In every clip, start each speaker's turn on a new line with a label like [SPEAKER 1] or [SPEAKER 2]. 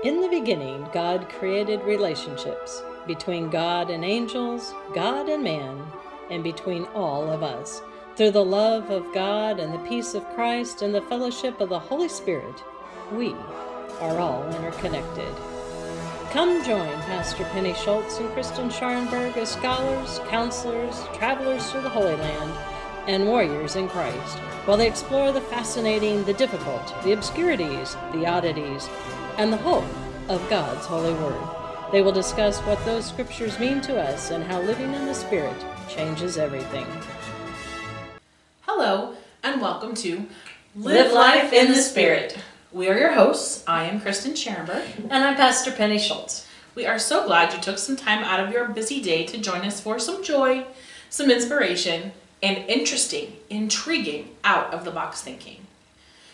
[SPEAKER 1] In the beginning, God created relationships between God and angels, God and man, and between all of us. Through the love of God and the peace of Christ and the fellowship of the Holy Spirit, we are all interconnected. Come join Pastor Penny Schultz and Kristen Scharnberg as scholars, counselors, travelers through the Holy Land, and warriors in Christ, while they explore the fascinating, the difficult, the obscurities, the oddities, and the hope of God's holy word. They will discuss what those scriptures mean to us and how living in the Spirit changes everything.
[SPEAKER 2] Hello, and welcome to Live Life in the Spirit. We are your hosts. I am Kristen Scharnberg.
[SPEAKER 1] And I'm Pastor Penny Schultz.
[SPEAKER 2] We are so glad you took some time out of your busy day to join us for some joy, some inspiration, and interesting, intriguing, out-of-the-box thinking.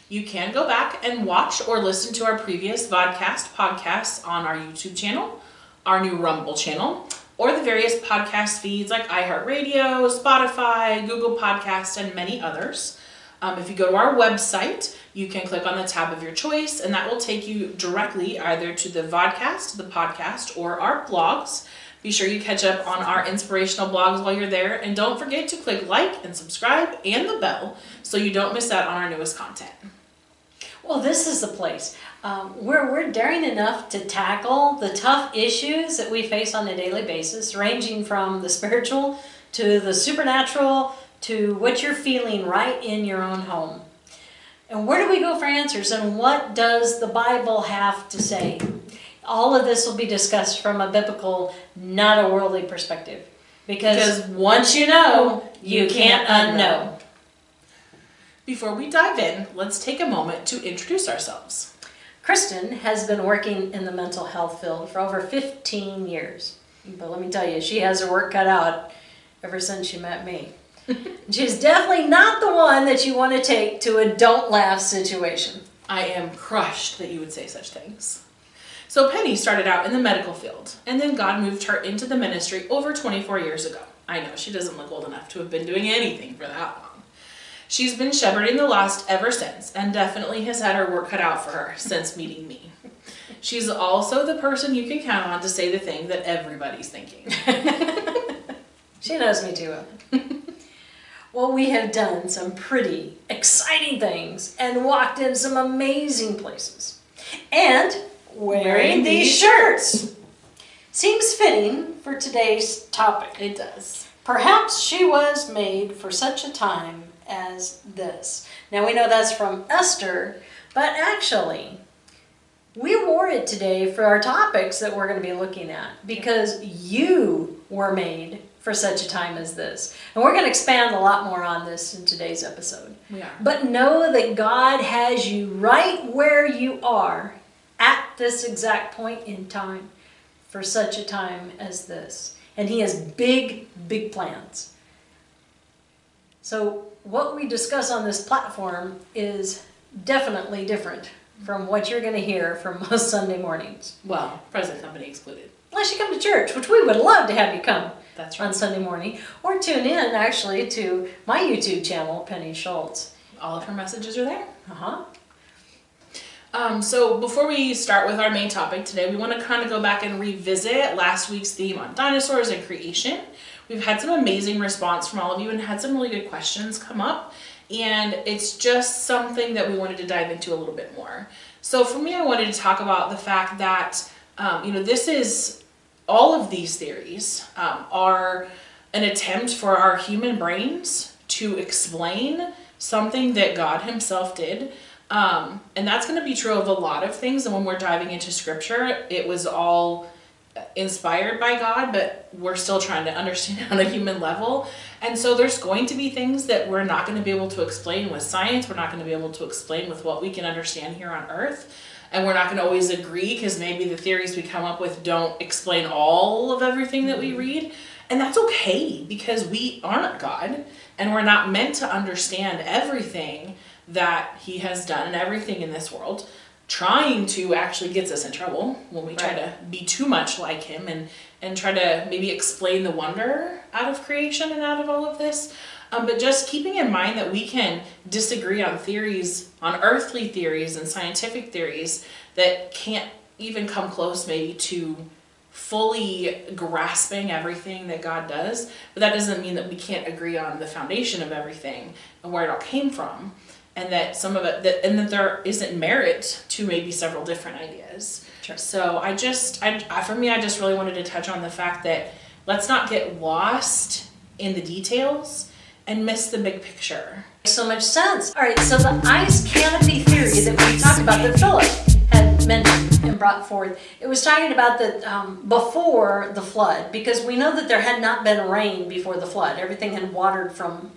[SPEAKER 2] You can go back and watch or listen to our previous podcasts on our YouTube channel, our new Rumble channel, or the various podcast feeds like iHeartRadio, Spotify, Google Podcasts, and many others. If you go to our website, you can click on the tab of your choice, and that will take you directly either to the vodcast, the podcast, or our blogs. Be sure you catch up on our inspirational blogs while you're there, and don't forget to click like and subscribe and the bell so you don't miss out on our newest content.
[SPEAKER 3] Well, this is the place where we're daring enough to tackle the tough issues that we face on a daily basis, ranging from the spiritual to the supernatural to what you're feeling right in your own home. And where do we go for answers, and what does the Bible have to say? All of this will be discussed from a biblical, not a worldly perspective. Because once you know, you can't unknow.
[SPEAKER 2] Before we dive in, let's take a moment to introduce ourselves.
[SPEAKER 3] Kristen has been working in the mental health field for over 15 years. But let me tell you, she has her work cut out ever since she met me. She's definitely not the one that you want to take to a don't laugh situation.
[SPEAKER 2] I am crushed that you would say such things. So Penny started out in the medical field, and then God moved her into the ministry over 24 years ago. I know, she doesn't look old enough to have been doing anything for that long. She's been shepherding the lost ever since, and definitely has had her work cut out for her since meeting me. She's also the person you can count on to say the thing that everybody's thinking.
[SPEAKER 3] She knows me too well. Well, we have done some pretty exciting things and walked in some amazing places. And wearing these shirts seems fitting for today's topic.
[SPEAKER 2] It does.
[SPEAKER 3] Perhaps she was made for such a time as this. Now we know that's from Esther, but actually we wore it today for our topics that we're going to be looking at because you were made for such a time as this. And we're going to expand a lot more on this in today's episode.
[SPEAKER 2] We are.
[SPEAKER 3] But know that God has you right where you are at this exact point in time for such a time as this. And He has big, big plans. So what we discuss on this platform is definitely different from what you're going to hear from most Sunday mornings.
[SPEAKER 2] Well, present company excluded.
[SPEAKER 3] Unless you come to church, which we would love to have you come.
[SPEAKER 2] That's right.
[SPEAKER 3] On Sunday morning. Or tune in, actually, to my YouTube channel, Penny Schultz.
[SPEAKER 2] All of her messages are there.
[SPEAKER 3] Uh-huh.
[SPEAKER 2] So before we start with our main topic today, we want to kind of go back and revisit last week's theme on dinosaurs and creation. We've had some amazing response from all of you and had some really good questions come up. And it's just something that we wanted to dive into a little bit more. So for me, I wanted to talk about the fact that, this is, all of these theories are an attempt for our human brains to explain something that God Himself did. And that's going to be true of a lot of things. And when we're diving into scripture, it was all inspired by God, but we're still trying to understand on a human level. And so there's going to be things that we're not going to be able to explain with science. We're not going to be able to explain with what we can understand here on earth. And we're not going to always agree because maybe the theories we come up with don't explain all of everything that we read. And that's okay because we aren't God and we're not meant to understand everything that He has done and everything in this world. Trying to actually gets us in trouble when we try to be too much like Him and try to maybe explain the wonder out of creation and out of all of this. But just keeping in mind that we can disagree on theories, on earthly theories and scientific theories that can't even come close maybe to fully grasping everything that God does, but that doesn't mean that we can't agree on the foundation of everything and where it all came from, and that some of it, and that there isn't merit to maybe several different ideas.
[SPEAKER 3] Sure.
[SPEAKER 2] So I for me, I just really wanted to touch on the fact that let's not get lost in the details and miss the big picture.
[SPEAKER 3] Makes so much sense. All right, so the ice canopy theory that we talked about, that Philip had mentioned and brought forth, it was talking about that before the flood, because we know that there had not been rain before the flood. Everything had watered from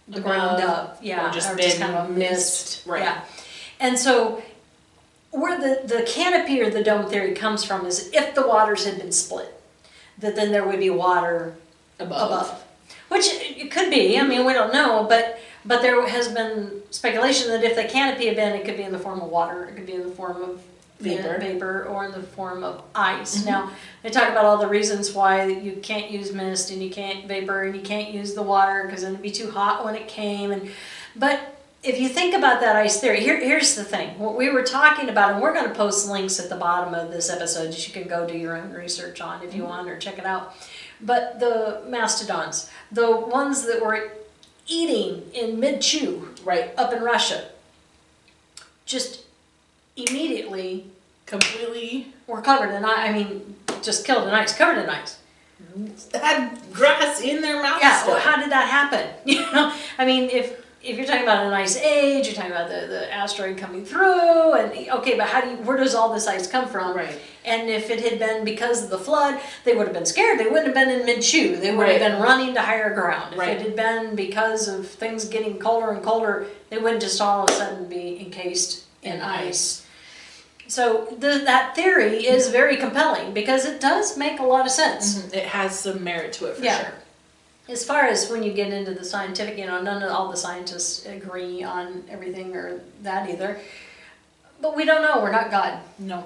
[SPEAKER 3] the ground up. Yeah,
[SPEAKER 2] or just
[SPEAKER 3] kind of a mist.
[SPEAKER 2] Right.
[SPEAKER 3] Yeah. And so where the canopy or the dome theory comes from is if the waters had been split, that then there would be water above. Which it could be. I mean, we don't know, but there has been speculation that if the canopy had been, it could be in the form of water, it could be in the form of vapor, or in the form of ice.
[SPEAKER 2] Mm-hmm.
[SPEAKER 3] Now, they talk about all the reasons why you can't use mist and you can't vapor and you can't use the water because then it'd be too hot when it came. But if you think about that ice theory, here's the thing. What we were talking about, and we're going to post links at the bottom of this episode that you can go do your own research on if you want, or check it out. But the mastodons, the ones that were eating in mid-chew,
[SPEAKER 2] Right.
[SPEAKER 3] up in Russia, just immediately
[SPEAKER 2] Completely
[SPEAKER 3] were covered in ice. I mean, just killed in ice, covered in ice.
[SPEAKER 2] had grass in their mouth.
[SPEAKER 3] Yeah,
[SPEAKER 2] still.
[SPEAKER 3] well, how did that happen? You know, I mean, if you're talking about an ice age, you're talking about the asteroid coming through, and okay, but where does all this ice come from?
[SPEAKER 2] Right.
[SPEAKER 3] And if it had been because of the flood, they would have been scared. They wouldn't have been in mid-chew. They would have been running to higher ground. If
[SPEAKER 2] Right.
[SPEAKER 3] it had been because of things getting colder and colder, they wouldn't just all of a sudden be encased in ice. So that theory is very compelling because it does make a lot of sense.
[SPEAKER 2] Mm-hmm. It has some merit to it for
[SPEAKER 3] Yeah.
[SPEAKER 2] sure.
[SPEAKER 3] As far as when you get into the scientific, none of all the scientists agree on everything or that either. But we don't know. We're not God.
[SPEAKER 2] No.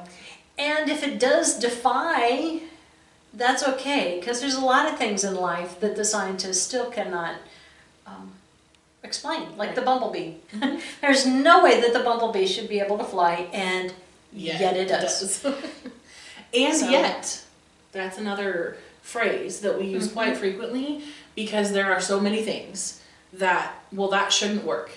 [SPEAKER 3] And if it does defy, that's okay, because there's a lot of things in life that the scientists still cannot explain, like the bumblebee. There's no way that the bumblebee should be able to fly, and yet it does.
[SPEAKER 2] And
[SPEAKER 3] So-
[SPEAKER 2] yet, that's another phrase that we use quite frequently, because there are so many things that shouldn't work.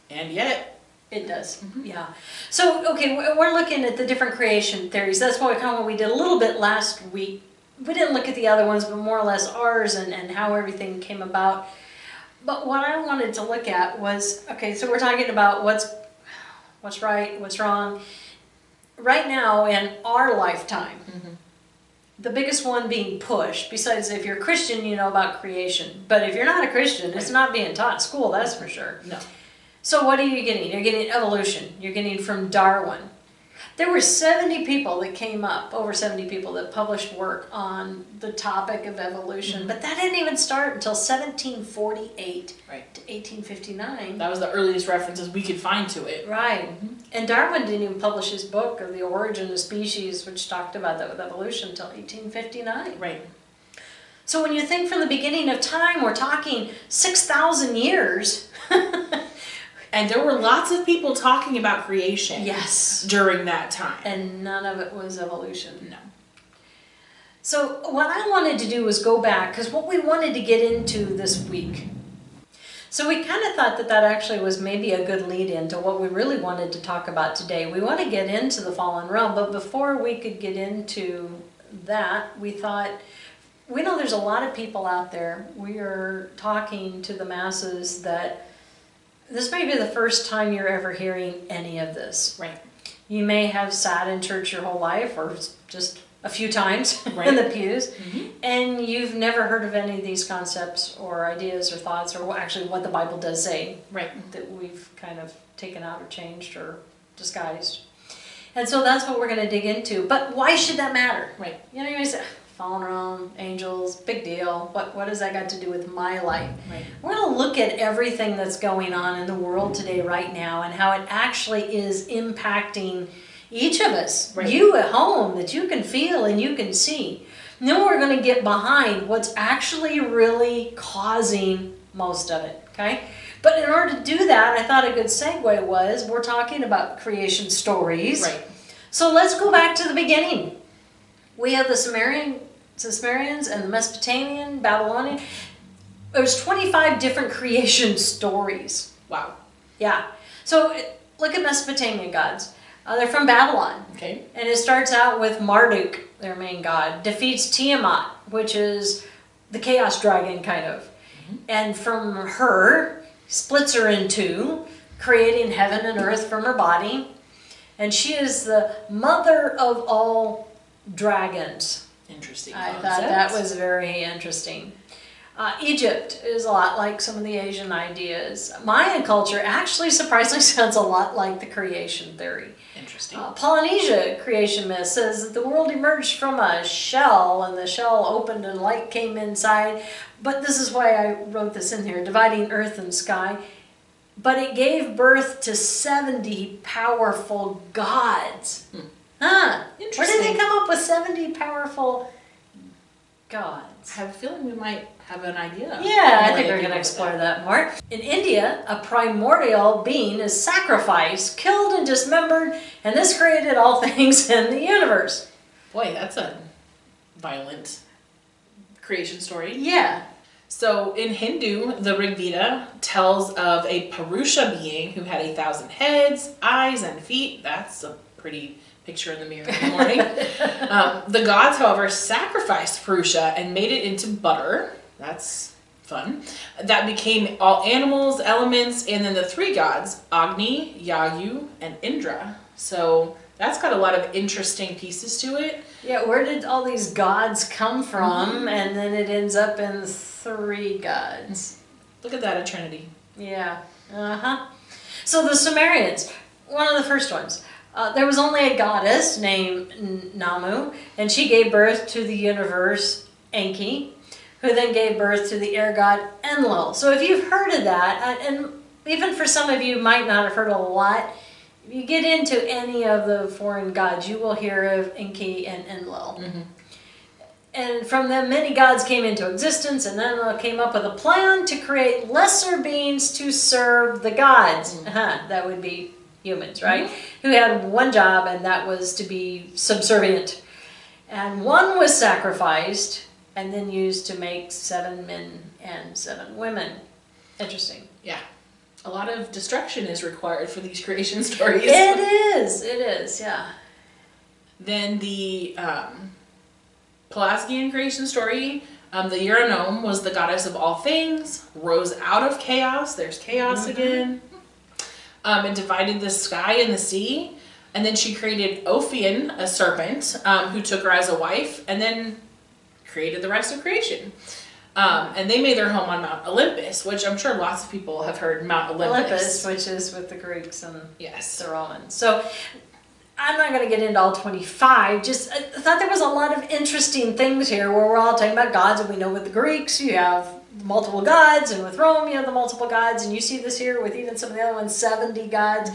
[SPEAKER 2] And yet,
[SPEAKER 3] It does, yeah. So, okay, we're looking at the different creation theories. That's what we did a little bit last week. We didn't look at the other ones, but more or less ours and how everything came about. But what I wanted to look at was, okay, so we're talking about what's right, what's wrong. Right now, in our lifetime, the biggest one being pushed, besides if you're a Christian, you know about creation. But if you're not a Christian, it's not being taught in school, that's for sure.
[SPEAKER 2] no.
[SPEAKER 3] So what are you getting? You're getting evolution. You're getting from Darwin. There were 70 people that came up, over 70 people that published work on the topic of evolution, but that didn't even start until 1748
[SPEAKER 2] Right.
[SPEAKER 3] to 1859.
[SPEAKER 2] That was the earliest references we could find to it.
[SPEAKER 3] Right. And Darwin didn't even publish his book of the origin of species, which talked about that with evolution, until 1859.
[SPEAKER 2] Right.
[SPEAKER 3] So when you think from the beginning of time, we're talking 6,000 years.
[SPEAKER 2] And there were lots of people talking about creation
[SPEAKER 3] Yes.
[SPEAKER 2] during that time.
[SPEAKER 3] And none of it was evolution.
[SPEAKER 2] No.
[SPEAKER 3] So what I wanted to do was go back, because what we wanted to get into this week. So we kind of thought that actually was maybe a good lead into what we really wanted to talk about today. We want to get into the fallen realm, but before we could get into that, we thought, we know there's a lot of people out there. We are talking to the masses that this may be the first time you're ever hearing any of this.
[SPEAKER 2] Right.
[SPEAKER 3] You may have sat in church your whole life, or just a few times
[SPEAKER 2] Right.
[SPEAKER 3] in the pews, and you've never heard of any of these concepts or ideas or thoughts, or actually what the Bible does say,
[SPEAKER 2] Right.
[SPEAKER 3] that we've kind of taken out or changed or disguised. And so that's what we're going to dig into. But why should that matter?
[SPEAKER 2] Right.
[SPEAKER 3] You know, you may say, fallen realm, angels, big deal. What does that got to do with my life?
[SPEAKER 2] Right.
[SPEAKER 3] We're going to look at everything that's going on in the world today right now and how it actually is impacting each of us.
[SPEAKER 2] Right.
[SPEAKER 3] You at home, that you can feel and you can see. And then we're going to get behind what's actually really causing most of it, okay? But in order to do that, I thought a good segue was, we're talking about creation stories.
[SPEAKER 2] Right.
[SPEAKER 3] So let's go back to the beginning. We have the Sumerians and the Mesopotamian, Babylonian. There's 25 different creation stories.
[SPEAKER 2] Wow.
[SPEAKER 3] Yeah. So look at Mesopotamian gods. They're from Babylon.
[SPEAKER 2] Okay.
[SPEAKER 3] And it starts out with Marduk, their main god, defeats Tiamat, which is the chaos dragon, kind of. Mm-hmm. And from her, splits her in two, creating heaven and earth from her body. And she is the mother of all dragons.
[SPEAKER 2] Interesting
[SPEAKER 3] I
[SPEAKER 2] concept.
[SPEAKER 3] thought that was very interesting. Egypt is a lot like some of the Asian ideas. Mayan culture actually surprisingly sounds a lot like the creation theory.
[SPEAKER 2] Interesting.
[SPEAKER 3] Polynesia creation myth says that the world emerged from a shell and the shell opened and light came inside. But this is why I wrote this in here, dividing earth and sky. But it gave birth to 70 powerful gods. Huh. Where did they come up with 70 powerful gods?
[SPEAKER 2] I have a feeling we might have an idea.
[SPEAKER 3] Yeah, I think we're going to explore that more. In India, a primordial being is sacrificed, killed and dismembered, and this created all things in the universe.
[SPEAKER 2] Boy, that's a violent creation story.
[SPEAKER 3] Yeah.
[SPEAKER 2] So in Hindu, the Rig Veda tells of a Purusha being who had 1,000 heads, eyes, and feet. That's a pretty picture in the mirror in the morning. The gods, however, sacrificed Purusha and made it into butter. That's fun. That became all animals, elements, and then the three gods, Agni, Yayu, and Indra. So that's got a lot of interesting pieces to it.
[SPEAKER 3] Yeah, where did all these gods come from? Mm-hmm. And then it ends up in three gods.
[SPEAKER 2] Look at that, a trinity.
[SPEAKER 3] Yeah. Uh-huh. So the Sumerians, one of the first ones. There was only a goddess named Namu, and she gave birth to the universe, Enki, who then gave birth to the air god Enlil. So if you've heard of that, and even for some of you might not have heard a lot, if you get into any of the foreign gods, you will hear of Enki and Enlil. Mm-hmm. And from them, many gods came into existence, and Enlil came up with a plan to create lesser beings to serve the gods. Mm-hmm. That would be humans, right? Mm-hmm. Who had one job, and that was to be subservient. And one was sacrificed and then used to make 7 men and 7 women. Interesting.
[SPEAKER 2] Yeah. A lot of destruction is required for these creation stories.
[SPEAKER 3] It is, yeah.
[SPEAKER 2] Then the Pelasgian creation story, the Unknow was the goddess of all things, rose out of chaos. There's chaos again. And divided the sky and the sea. And then she created Ophion, a serpent, who took her as a wife, and then created the rest of creation. And they made their home on Mount Olympus, which I'm sure lots of people have heard Mount Olympus.
[SPEAKER 3] Which is with the Greeks and
[SPEAKER 2] yes,
[SPEAKER 3] the Romans. So I'm not going to get into all 25. Just I thought there was a lot of interesting things here where we're all talking about gods, and we know with the Greeks you have multiple gods, and with Rome you have the multiple gods, and you see this here with even some of the other ones, 70 gods.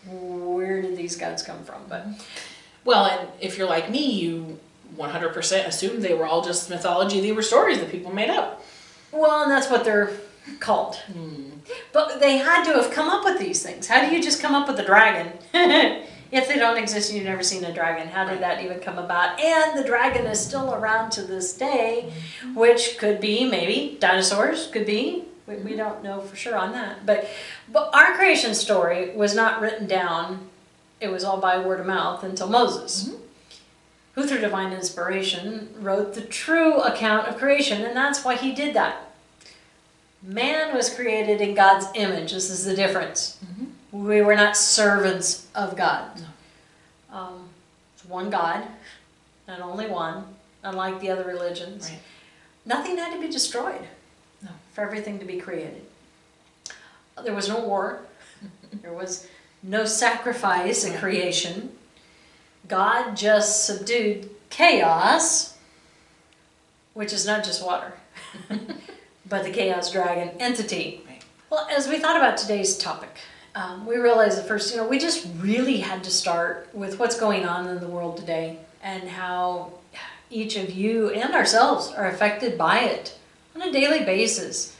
[SPEAKER 3] Where did these gods come from? But
[SPEAKER 2] well, and if you're like me, you 100% assumed they were all just mythology. They were stories that people made up.
[SPEAKER 3] Well, and that's what they're called. But they had to have come up with these things. How do you just come up with a dragon? If they don't exist and you've never seen a dragon, how did that even come about? And the dragon is still around to this day, which could be maybe dinosaurs, could be. We don't know for sure on that. But our creation story was not written down. It was all by word of mouth until Moses. Mm-hmm. Who through divine inspiration wrote the true account of creation, and that's why he did that. Man was created in God's image. This is the difference. Mm-hmm. We were not servants of God. No. It's one God, and only one, unlike the other religions.
[SPEAKER 2] Right.
[SPEAKER 3] Nothing had to be destroyed for everything to be created. There was no war. There was no sacrifice in creation. God just subdued chaos, which is not just water, but the chaos dragon entity. Right. Well, as we thought about today's topic, we realized at first, we just really had to start with what's going on in the world today and how each of you and ourselves are affected by it on a daily basis.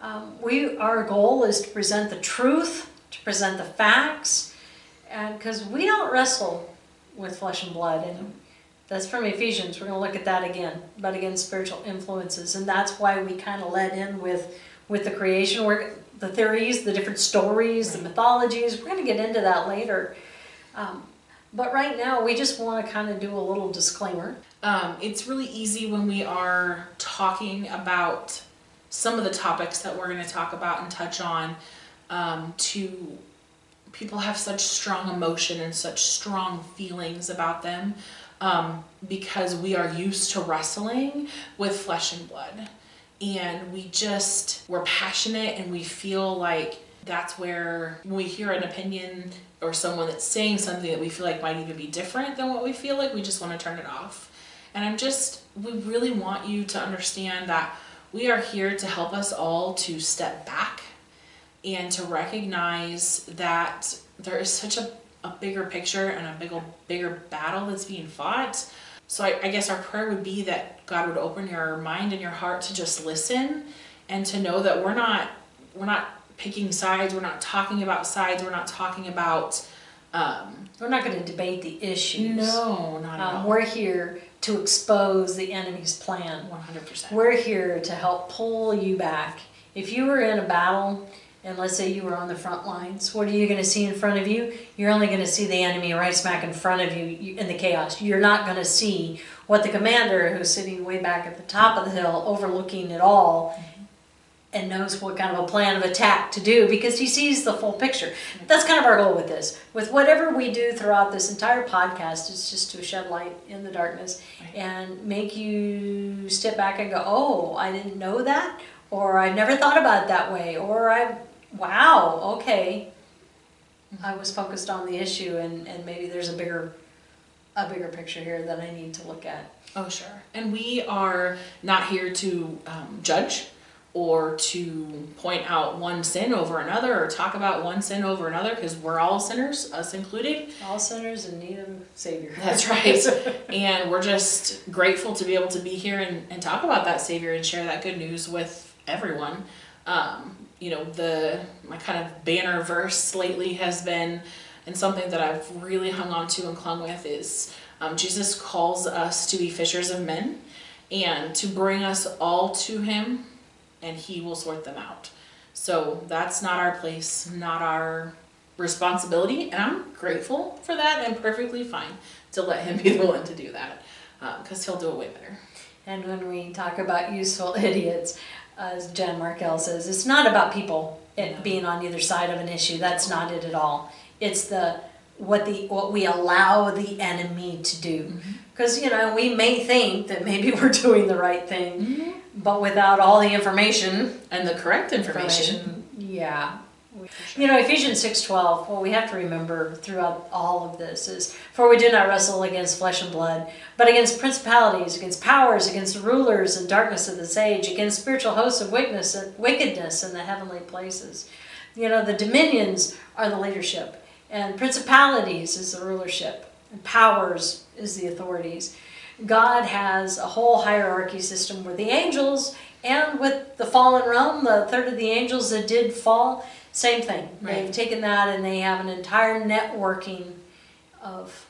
[SPEAKER 3] Our goal is to present the truth, to present the facts, and because we don't wrestle with flesh and blood. And that's from Ephesians. We're going to look at that again, but against spiritual influences. And that's why we kind of led in with the creation, the theories, the different stories, the mythologies. We're going to get into that later. But right now, we just want to kind of do a little disclaimer.
[SPEAKER 2] It's really easy when we are talking about some of the topics that we're going to talk about and touch on, to people have such strong emotion and such strong feelings about them, because we are used to wrestling with flesh and blood. And we're passionate, and we feel like that's where, when we hear an opinion or someone that's saying something that we feel like might even be different than what we feel like, we just want to turn it off. And we really want you to understand that we are here to help us all to step back and to recognize that there is such a bigger picture and a bigger battle that's being fought. So I guess our prayer would be that God would open your mind and your heart to just listen, and to know that we're not picking sides, we're not talking about sides, we're not talking about...
[SPEAKER 3] we're not going to debate the issues.
[SPEAKER 2] No, not at all.
[SPEAKER 3] We're here to expose the enemy's plan.
[SPEAKER 2] 100%.
[SPEAKER 3] We're here to help pull you back. If you were in a battle, and let's say you were on the front lines, what are you going to see in front of you? You're only going to see the enemy right smack in front of you in the chaos. You're not going to see what the commander, who's sitting way back at the top of the hill, overlooking it all, and knows what kind of a plan of attack to do, because he sees the full picture. That's kind of our goal with this. With whatever we do throughout this entire podcast, it's just to shed light in the darkness and make you step back and go, oh, I didn't know that, or I never thought about it that way, or wow, okay. I was focused on the issue, and maybe there's a bigger picture here that I need to look at.
[SPEAKER 2] Oh, sure. And we are not here to judge or to point out one sin over another or talk about one sin over another, because we're all sinners, us included.
[SPEAKER 3] All sinners in need of a Savior.
[SPEAKER 2] That's right. And we're just grateful to be able to be here and talk about that Savior and share that good news with everyone. My kind of banner verse lately has been, and something that I've really hung on to and clung with, is Jesus calls us to be fishers of men and to bring us all to him, and he will sort them out. So that's not our place, not our responsibility, and I'm grateful for that and perfectly fine to let him be the one to do that, because he'll do it way better.
[SPEAKER 3] And when we talk about useful idiots, as Jan Markell says, it's not about people being on either side of an issue. That's not it at all. It's what we allow the enemy to do. Because, we may think that maybe we're doing the right thing, but without all the information.
[SPEAKER 2] And the correct information.
[SPEAKER 3] Yeah. Ephesians 6:12, what we have to remember throughout all of this is, for we do not wrestle against flesh and blood, but against principalities, against powers, against rulers and darkness of this age, against spiritual hosts of wickedness in the heavenly places. The dominions are the leadership, and principalities is the rulership, and powers is the authorities. God has a whole hierarchy system where the angels, and with the fallen realm, the third of the angels that did fall, same thing.
[SPEAKER 2] Right.
[SPEAKER 3] They've taken that and they have an entire networking of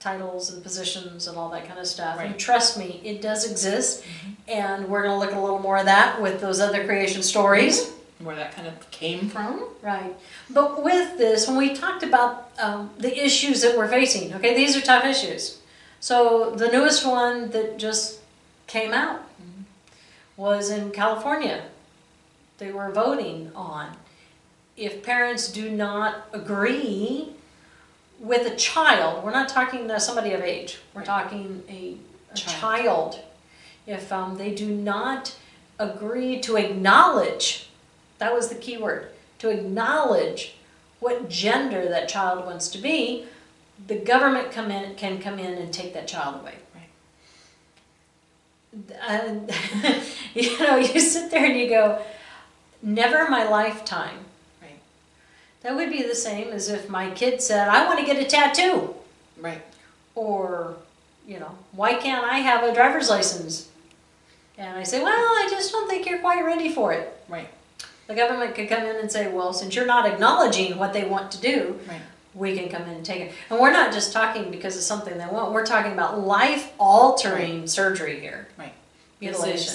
[SPEAKER 3] titles and positions and all that kind of stuff.
[SPEAKER 2] Right.
[SPEAKER 3] And trust me, it does exist. And we're going to look at a little more of that with those other creation stories.
[SPEAKER 2] Where that kind of came from.
[SPEAKER 3] Right. But with this, when we talked about the issues that we're facing, okay, these are tough issues. So the newest one that just came out was in California. They were voting on, if parents do not agree with a child, we're not talking somebody of age, we're talking a child. If they do not agree to acknowledge, that was the key word, to acknowledge what gender that child wants to be, the government can come in and take that child away. And you sit there and you go, never in my lifetime.
[SPEAKER 2] Right.
[SPEAKER 3] That would be the same as if my kid said, I want to get a tattoo.
[SPEAKER 2] Right.
[SPEAKER 3] Or, why can't I have a driver's license? And I say, well, I just don't think you're quite ready for it.
[SPEAKER 2] Right.
[SPEAKER 3] The government could come in and say, well, since you're not acknowledging what they want to do,
[SPEAKER 2] right,
[SPEAKER 3] we can come in and take it. And we're not just talking because of something they want. We're talking about life-altering surgery here.
[SPEAKER 2] Right.
[SPEAKER 3] Mutilation.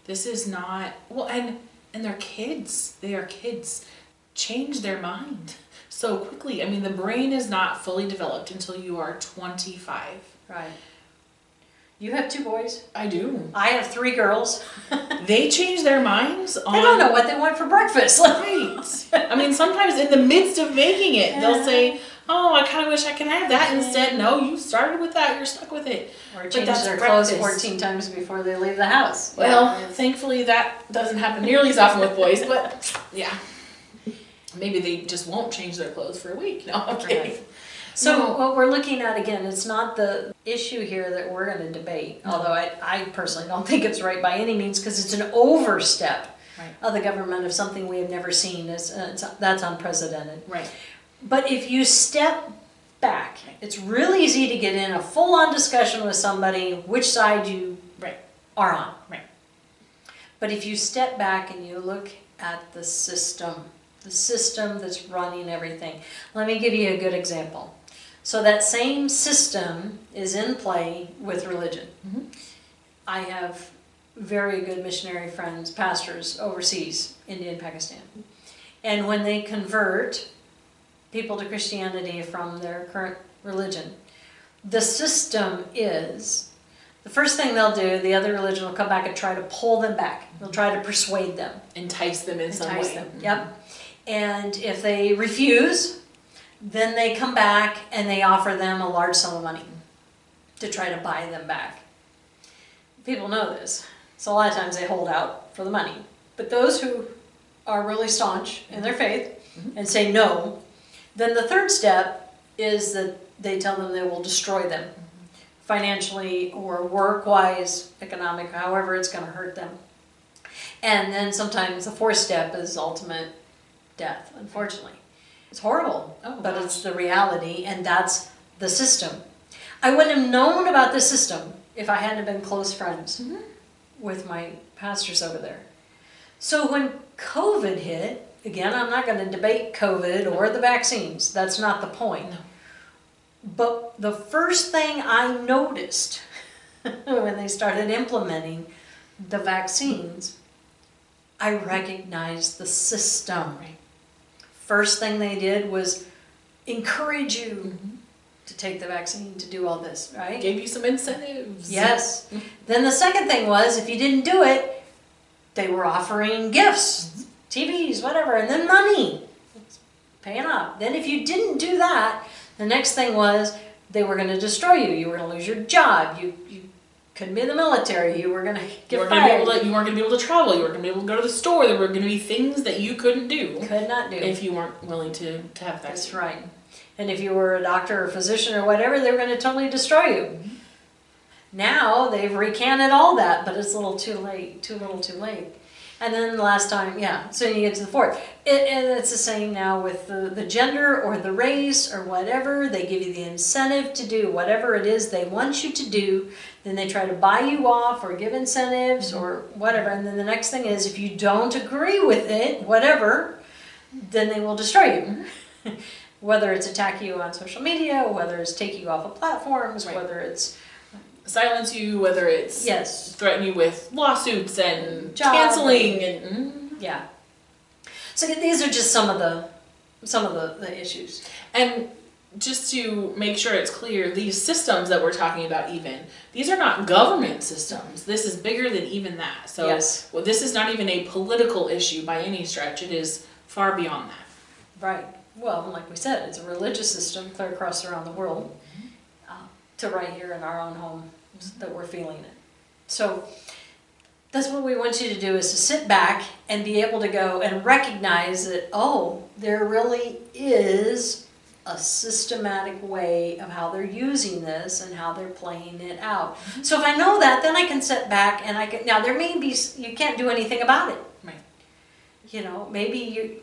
[SPEAKER 2] This is not, well, and they're kids. They are kids. Change their mind so quickly. I mean, the brain is not fully developed until you are 25.
[SPEAKER 3] Right. You have 2 boys.
[SPEAKER 2] I do.
[SPEAKER 3] I have 3 girls.
[SPEAKER 2] They change their minds on...
[SPEAKER 3] They don't know what they want for breakfast.
[SPEAKER 2] Right. I mean, sometimes in the midst of making it, they'll say, oh, I kind of wish I could have that instead. No, you started with that. You're stuck with it.
[SPEAKER 3] Or change their clothes 14 times before they leave the house.
[SPEAKER 2] Well, thankfully that doesn't happen nearly as often with boys, but yeah. Maybe they just won't change their clothes for a week. No, okay.
[SPEAKER 3] Right. So what we're looking at, again, it's not the issue here that we're going to debate, although I personally don't think it's right by any means, because it's an overstep of the government of something we have never seen. That's unprecedented.
[SPEAKER 2] Right.
[SPEAKER 3] But if you step back, it's really easy to get in a full-on discussion with somebody which side you are on.
[SPEAKER 2] Right.
[SPEAKER 3] But if you step back and you look at the system that's running everything. Let me give you a good example. So that same system is in play with religion.
[SPEAKER 2] Mm-hmm.
[SPEAKER 3] I have very good missionary friends, pastors overseas, India and Pakistan. And when they convert people to Christianity from their current religion, the system is, the first thing they'll do, the other religion will come back and try to pull them back. They'll try to persuade them.
[SPEAKER 2] Entice them in some way.
[SPEAKER 3] Them. Yep. And if they refuse, then they come back and they offer them a large sum of money to try to buy them back. People know this. So a lot of times they hold out for the money. But those who are really staunch in their faith and say no, then the third step is that they tell them they will destroy them financially or work-wise, economic, however it's going to hurt them. And then sometimes the fourth step is ultimate death, unfortunately. It's horrible, but it's the reality, and that's the system. I wouldn't have known about the system if I hadn't been close friends with my pastors over there. So when COVID hit, again, I'm not going to debate COVID or the vaccines. That's not the point.
[SPEAKER 2] No.
[SPEAKER 3] But the first thing I noticed when they started implementing the vaccines, I recognized the system.
[SPEAKER 2] Right.
[SPEAKER 3] First thing they did was encourage you to take the vaccine, to do all this, right?
[SPEAKER 2] Gave you some incentives.
[SPEAKER 3] Yes. Then the second thing was, if you didn't do it, they were offering gifts, TVs, whatever, and then money. It's paying off. Then if you didn't do that, the next thing was they were going to destroy you. You were going to lose your job. You couldn't be in the military. You were going to get fired.
[SPEAKER 2] You weren't going to be able to travel. You weren't going to be able to go to the store. There were going to be things that you couldn't do.
[SPEAKER 3] Could not do.
[SPEAKER 2] If you weren't willing to have that.
[SPEAKER 3] That's right. And if you were a doctor or physician or whatever, they were going to totally destroy you. Now they've recanted all that, but it's a little too late. Too little too late. And then the last time, so you get to the fourth. And it's the same now with the gender or the race or whatever. They give you the incentive to do whatever it is they want you to do. Then they try to buy you off or give incentives or whatever. And then the next thing is, if you don't agree with it, whatever, then they will destroy you. Whether it's attack you on social media, whether it's take you off of platforms, whether it's
[SPEAKER 2] silence you, whether it's threaten you with lawsuits and canceling and
[SPEAKER 3] yeah. So these are just some of the issues.
[SPEAKER 2] And just to make sure it's clear, these systems that we're talking about, these are not government systems. This is bigger than even that. So well, this is not even a political issue by any stretch. It is far beyond that.
[SPEAKER 3] Right. Well, like we said, it's a religious system clear across around the world to right here in our own home that we're feeling it. So that's what we want you to do, is to sit back and be able to go and recognize that, there really is a systematic way of how they're using this and how they're playing it out. So if I know that, then I can sit back and now there may be, you can't do anything about it.
[SPEAKER 2] Right.
[SPEAKER 3] Maybe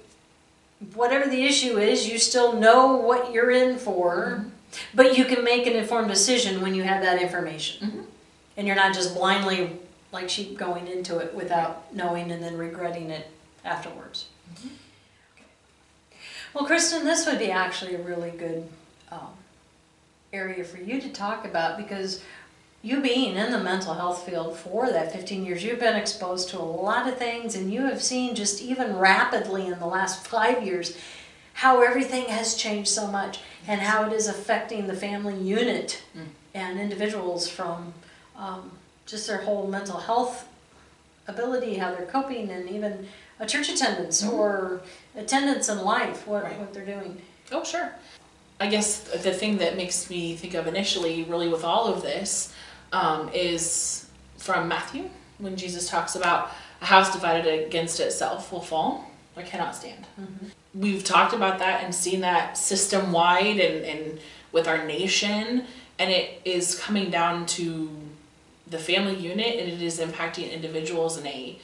[SPEAKER 3] whatever the issue is, you still know what you're in for, but you can make an informed decision when you have that information. And you're not just blindly, like sheep, going into it without knowing and then regretting it afterwards. Well, Kristen, this would be actually a really good area for you to talk about, because you being in the mental health field for that 15 years, you've been exposed to a lot of things, and you have seen just even rapidly in the last 5 years how everything has changed so much and how it is affecting the family unit and individuals from just their whole mental health ability, how they're coping, and even a church attendance or attendance in life, what they're doing.
[SPEAKER 2] Oh, sure. I guess the thing that makes me think of initially, really, with all of this, is from Matthew, when Jesus talks about a house divided against itself will fall or cannot stand. We've talked about that and seen that system-wide and with our nation, and it is coming down to the family unit, and it is impacting individuals in a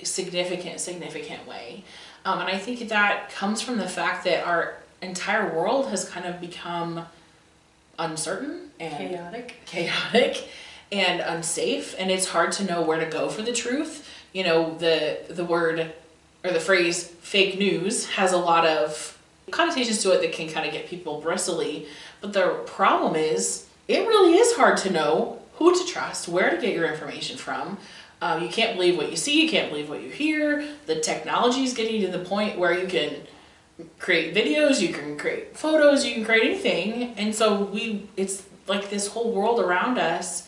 [SPEAKER 2] significant way. And I think that comes from the fact that our entire world has kind of become uncertain and chaotic and unsafe, and it's hard to know where to go for the truth. You know, the word or the phrase fake news has a lot of connotations to it that can kind of get people bristly, but the problem is it really is hard to know who to trust, where to get your information from. You can't believe what you see, you can't believe what you hear. The technology is getting to the point where you can create videos, you can create photos, you can create anything. And so it's like this whole world around us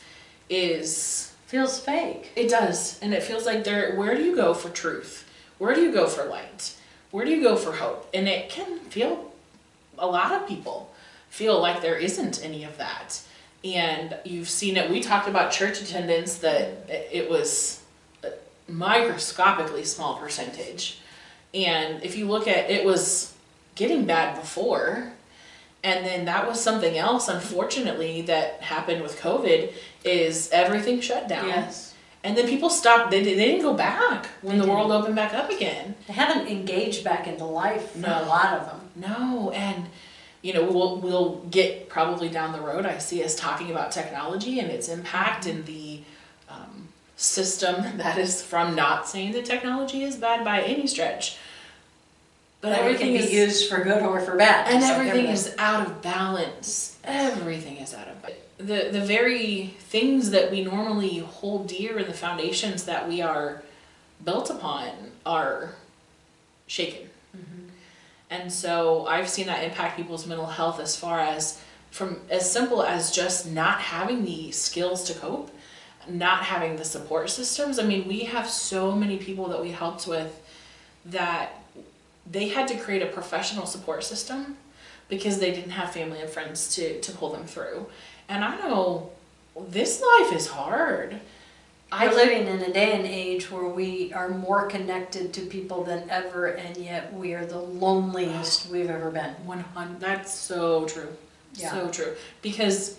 [SPEAKER 3] feels fake.
[SPEAKER 2] It does. And it feels like where do you go for truth? Where do you go for light? Where do you go for hope? And it can feel, a lot of people feel like there isn't any of that. And you've seen it. We talked about church attendance, that it was a microscopically small percentage. And if you look at, it was getting bad before, and then that was something else, unfortunately, that happened with COVID, is everything shut down.
[SPEAKER 3] Yes.
[SPEAKER 2] And then people stopped, they didn't go back when the world opened back up again.
[SPEAKER 3] They haven't engaged back into life for a lot of them.
[SPEAKER 2] No, and you know, we'll get probably down the road, I see us talking about technology and its impact and the system that is from, not saying that technology is bad by any stretch. But everything
[SPEAKER 3] can be used for good or for bad.
[SPEAKER 2] And everything is out of balance. Everything is out of balance. The very things that we normally hold dear and the foundations that we are built upon are shaken. And so I've seen that impact people's mental health, as far as from as simple as just not having the skills to cope, not having the support systems. I mean, we have so many people that we helped with that they had to create a professional support system because they didn't have family and friends to pull them through. And I know this life is hard.
[SPEAKER 3] We're living in a day and age where we are more connected to people than ever, and yet we are the loneliest we've ever been.
[SPEAKER 2] 100. That's so true.
[SPEAKER 3] Yeah.
[SPEAKER 2] So true. Because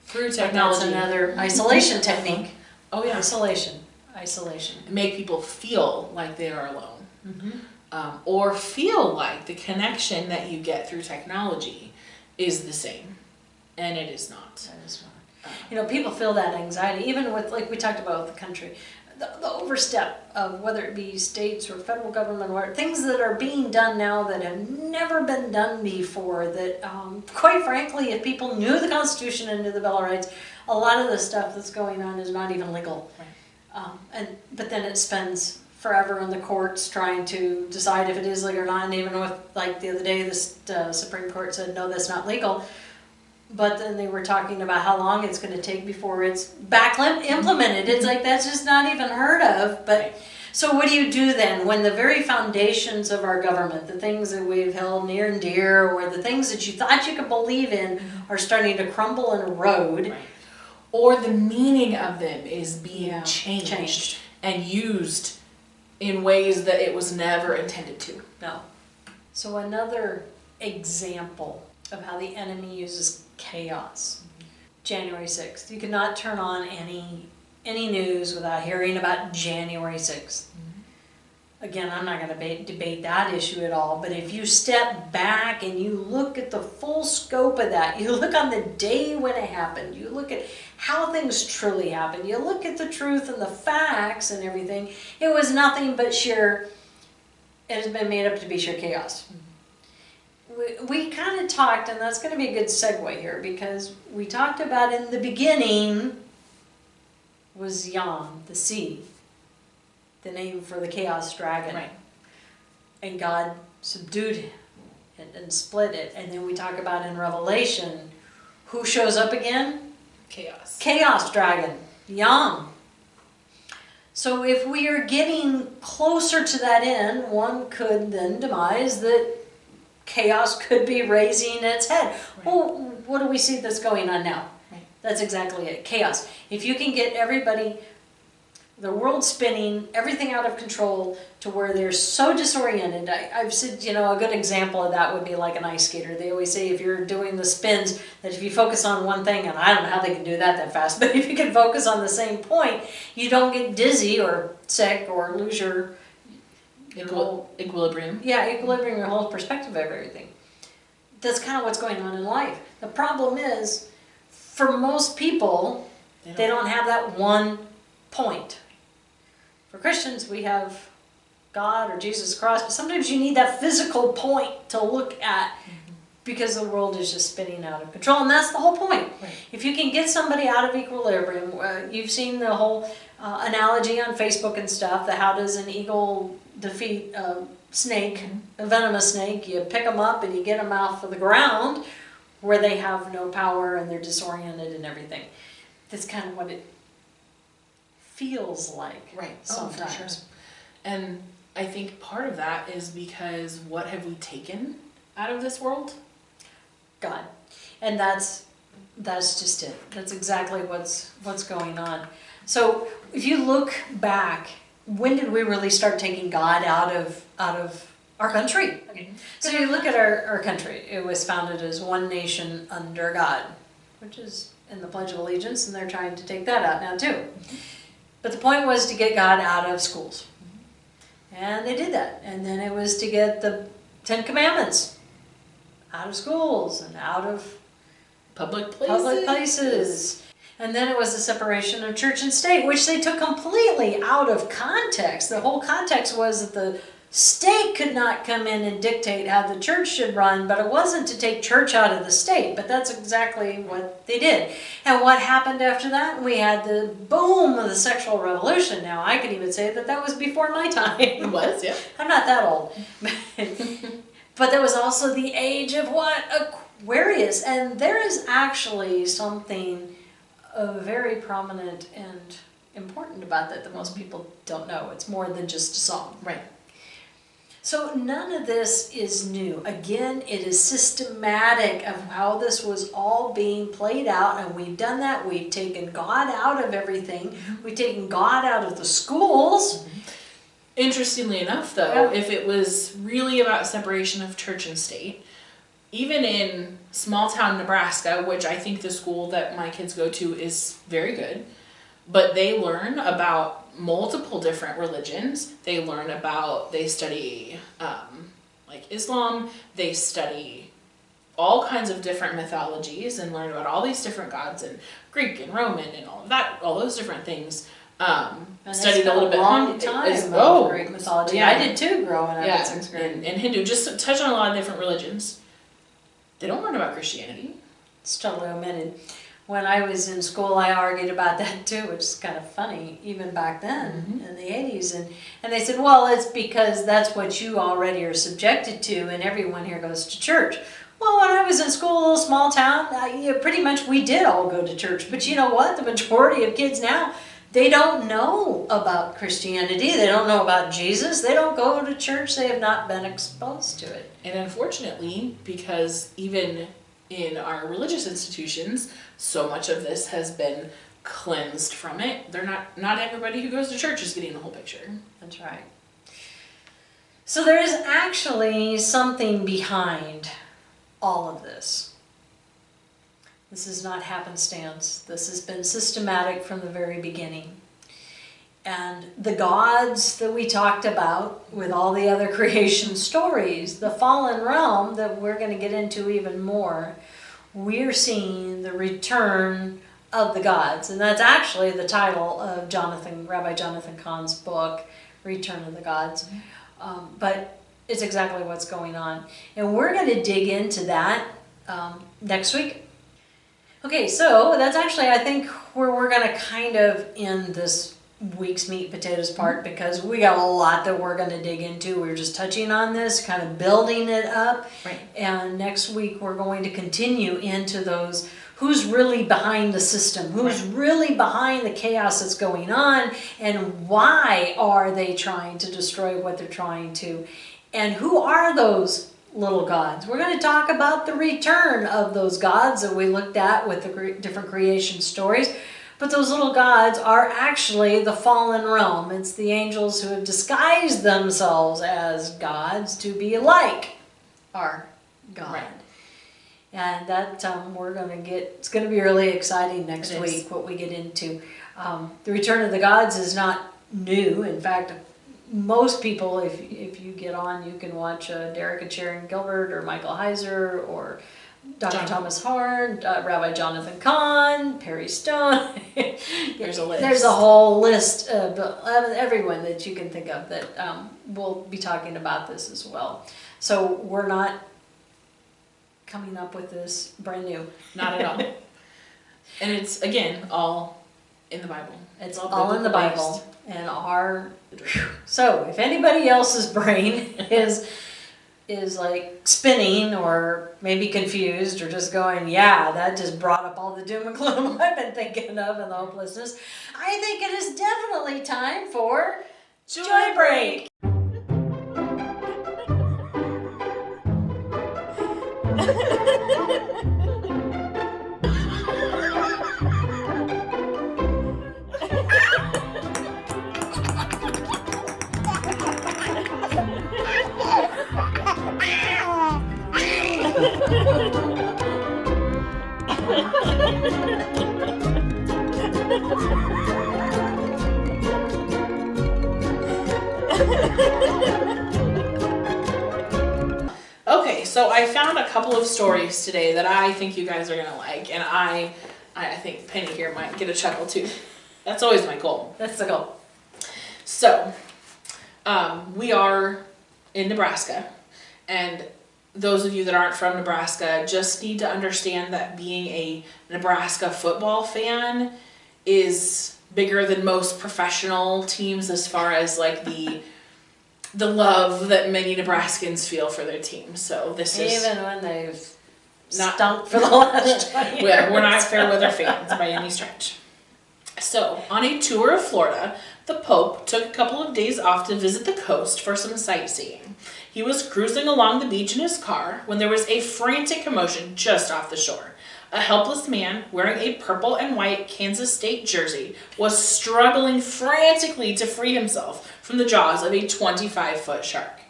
[SPEAKER 2] through technology,
[SPEAKER 3] that's another isolation technique.
[SPEAKER 2] Oh yeah.
[SPEAKER 3] Isolation.
[SPEAKER 2] Make people feel like they are alone. Or feel like the connection that you get through technology is the same. And it is not.
[SPEAKER 3] That is not. You know, people feel that anxiety, even with, like we talked about with the country, the overstep of whether it be states or federal government, or things that are being done now that have never been done before, that quite frankly, if people knew the Constitution and knew the Bill of Rights, a lot of the stuff that's going on is not even legal. Right. But then it spends forever in the courts trying to decide if it is legal or not, and even with, like the other day, the Supreme Court said, no, that's not legal. But then they were talking about how long it's going to take before it's back implemented. It's like, that's just not even heard of. But so what do you do then when the very foundations of our government, the things that we've held near and dear, or the things that you thought you could believe in, are starting to crumble and erode?
[SPEAKER 2] Right. Or the meaning of them is being changed and used in ways that it was never intended to.
[SPEAKER 3] No. So another example of how the enemy uses chaos. January 6th. You cannot turn on any news without hearing about January 6th. Again, I'm not going to debate that issue at all, but if you step back and you look at the full scope of that, you look on the day when it happened, you look at how things truly happened, you look at the truth and the facts and everything, it was nothing but it has been made up to be sheer chaos. we kind of talked, and that's going to be a good segue here, because we talked about in the beginning was Yam, the sea, the name for the chaos dragon.
[SPEAKER 2] Right.
[SPEAKER 3] And God subdued him and split it. And then we talk about in Revelation, who shows up again?
[SPEAKER 2] Chaos.
[SPEAKER 3] Chaos dragon, Yam. So if we are getting closer to that end, one could then demise that chaos could be raising its head.
[SPEAKER 2] Right.
[SPEAKER 3] Well, what do we see that's going on now?
[SPEAKER 2] Right.
[SPEAKER 3] That's exactly it, chaos. If you can get everybody, the world spinning, everything out of control to where they're so disoriented. I've said, a good example of that would be like an ice skater. They always say if you're doing the spins, that if you focus on one thing, and I don't know how they can do that fast, but if you can focus on the same point, you don't get dizzy or sick or lose your
[SPEAKER 2] Equilibrium.
[SPEAKER 3] Yeah, equilibrium, your whole perspective of everything. That's kind of what's going on in life. The problem is, for most people, they don't have that one point. For Christians, we have God or Jesus Christ, but sometimes you need that physical point to look at because the world is just spinning out of control, and that's the whole point.
[SPEAKER 2] Right.
[SPEAKER 3] If you can get somebody out of equilibrium, you've seen the whole analogy on Facebook and stuff, that how does an eagle defeat a snake, a venomous snake? You pick them up and you get them off of the ground where they have no power and they're disoriented and everything. That's kind of what it feels like.
[SPEAKER 2] Right.
[SPEAKER 3] Sometimes.
[SPEAKER 2] Oh, for sure. And I think part of that is because what have we taken out of this world?
[SPEAKER 3] God. And that's just it. That's exactly what's going on. So if you look back, when did we really start taking God out of our country? Okay. So you look at our country. It was founded as one nation under God, which is in the Pledge of Allegiance, and they're trying to take that out now too. But the point was to get God out of schools. And they did that. And then it was to get the 10 Commandments out of schools and out of
[SPEAKER 2] Public places.
[SPEAKER 3] And then it was the separation of church and state, which they took completely out of context. The whole context was that the state could not come in and dictate how the church should run, but it wasn't to take church out of the state. But that's exactly what they did. And what happened after that? We had the boom of the sexual revolution. Now, I could even say that was before my time.
[SPEAKER 2] It was, yeah.
[SPEAKER 3] I'm not that old. But there was also the age of what? Aquarius. And there is actually something very prominent and important about that most people don't know. It's more than just a song.
[SPEAKER 2] Right.
[SPEAKER 3] So none of this is new. Again, it is systematic of how this was all being played out, and we've done that. We've taken God out of everything. We've taken God out of the schools.
[SPEAKER 2] Interestingly enough, though, if it was really about separation of church and state, even in small town Nebraska, which I think the school that my kids go to is very good, but they learn about multiple different religions. They study like Islam, they study all kinds of different mythologies and learn about all these different gods and Greek and Roman and all of that, all those different things. Studied a little bit
[SPEAKER 3] long time of Greek mythology. Yeah. I did too growing up in sixth grade.
[SPEAKER 2] And Hindu, just to touch on a lot of different religions. They don't learn about Christianity.
[SPEAKER 3] It's totally omitted. When I was in school, I argued about that too, which is kind of funny, even back then in the 80s. And they said, well, it's because that's what you already are subjected to, and everyone here goes to church. Well, when I was in school, a little small town, pretty much we did all go to church. But you know what? The majority of kids now, they don't know about Christianity. They don't know about Jesus. They don't go to church. They have not been exposed to it.
[SPEAKER 2] And unfortunately, because even in our religious institutions, so much of this has been cleansed from it. They're not everybody who goes to church is getting the whole picture.
[SPEAKER 3] That's right. So there is actually something behind all of this. This is not happenstance. This has been systematic from the very beginning. And the gods that we talked about with all the other creation stories, the fallen realm that we're going to get into even more, we're seeing the return of the gods. And that's actually the title of Rabbi Jonathan Cahn's book, Return of the Gods. But It's exactly what's going on. And we're going to dig into that next week. Okay, so that's actually, I think, where we're going to kind of end this week's meat and potatoes part, because we got a lot that we're going to dig into. We're just touching on this, kind of building it up.
[SPEAKER 2] Right.
[SPEAKER 3] And next week we're going to continue into those, who's really behind the system, who's really behind the chaos that's going on, and why are they trying to destroy what they're trying to, and who are those little gods. We're going to talk about the return of those gods that we looked at with the different creation stories. But those little gods are actually the fallen realm. It's the angels who have disguised themselves as gods to be like our God.
[SPEAKER 2] Right.
[SPEAKER 3] And that we're going to get, it's going to be really exciting next week what we get into. The return of the gods is not new. In fact, most people, if you get on, you can watch Derek and Sharon Gilbert or Michael Heiser or Dr. Thomas Horn, Rabbi Jonathan Kahn, Perry Stone.
[SPEAKER 2] There's a list.
[SPEAKER 3] There's a whole list of everyone that you can think of that will be talking about this as well. So we're not coming up with this brand new.
[SPEAKER 2] Not at all. And it's, again, all in the Bible.
[SPEAKER 3] It's all in the Bible. And so if anybody else's brain is like spinning or maybe confused or just going, yeah, that just brought up all the doom and gloom I've been thinking of and the hopelessness, I think it is definitely time for Joy Break.
[SPEAKER 2] Okay, so I found a couple of stories today that I think you guys are going to like, and I think Penny here might get a chuckle too. That's always my goal.
[SPEAKER 3] That's the goal.
[SPEAKER 2] So, we are in Nebraska, and those of you that aren't from Nebraska just need to understand that being a Nebraska football fan is bigger than most professional teams as far as like the love that many Nebraskans feel for their team. So this is
[SPEAKER 3] even when they've stunk for the last 20 years.
[SPEAKER 2] We're not fair weather fans by any stretch. So, on a tour of Florida, the Pope took a couple of days off to visit the coast for some sightseeing. He was cruising along the beach in his car when there was a frantic commotion just off the shore. A helpless man wearing a purple and white Kansas State jersey was struggling frantically to free himself from the jaws of a 25-foot shark.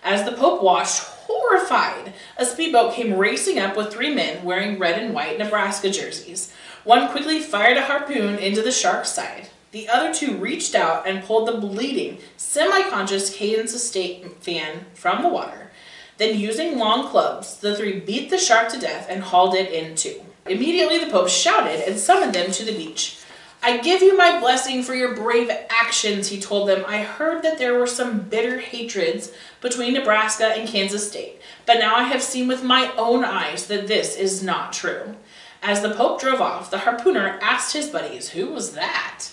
[SPEAKER 2] As the Pope watched, horrified, a speedboat came racing up with 3 men wearing red and white Nebraska jerseys. One quickly fired a harpoon into the shark's side. The other 2 reached out and pulled the bleeding, semi-conscious Kansas State fan from the water. Then, using long clubs, the 3 beat the shark to death and hauled it in 2. Immediately, the Pope shouted and summoned them to the beach. "I give you my blessing for your brave actions," he told them. "I heard that there were some bitter hatreds between Nebraska and Kansas State, but now I have seen with my own eyes that this is not true." As the Pope drove off, the harpooner asked his buddies, "Who was that?"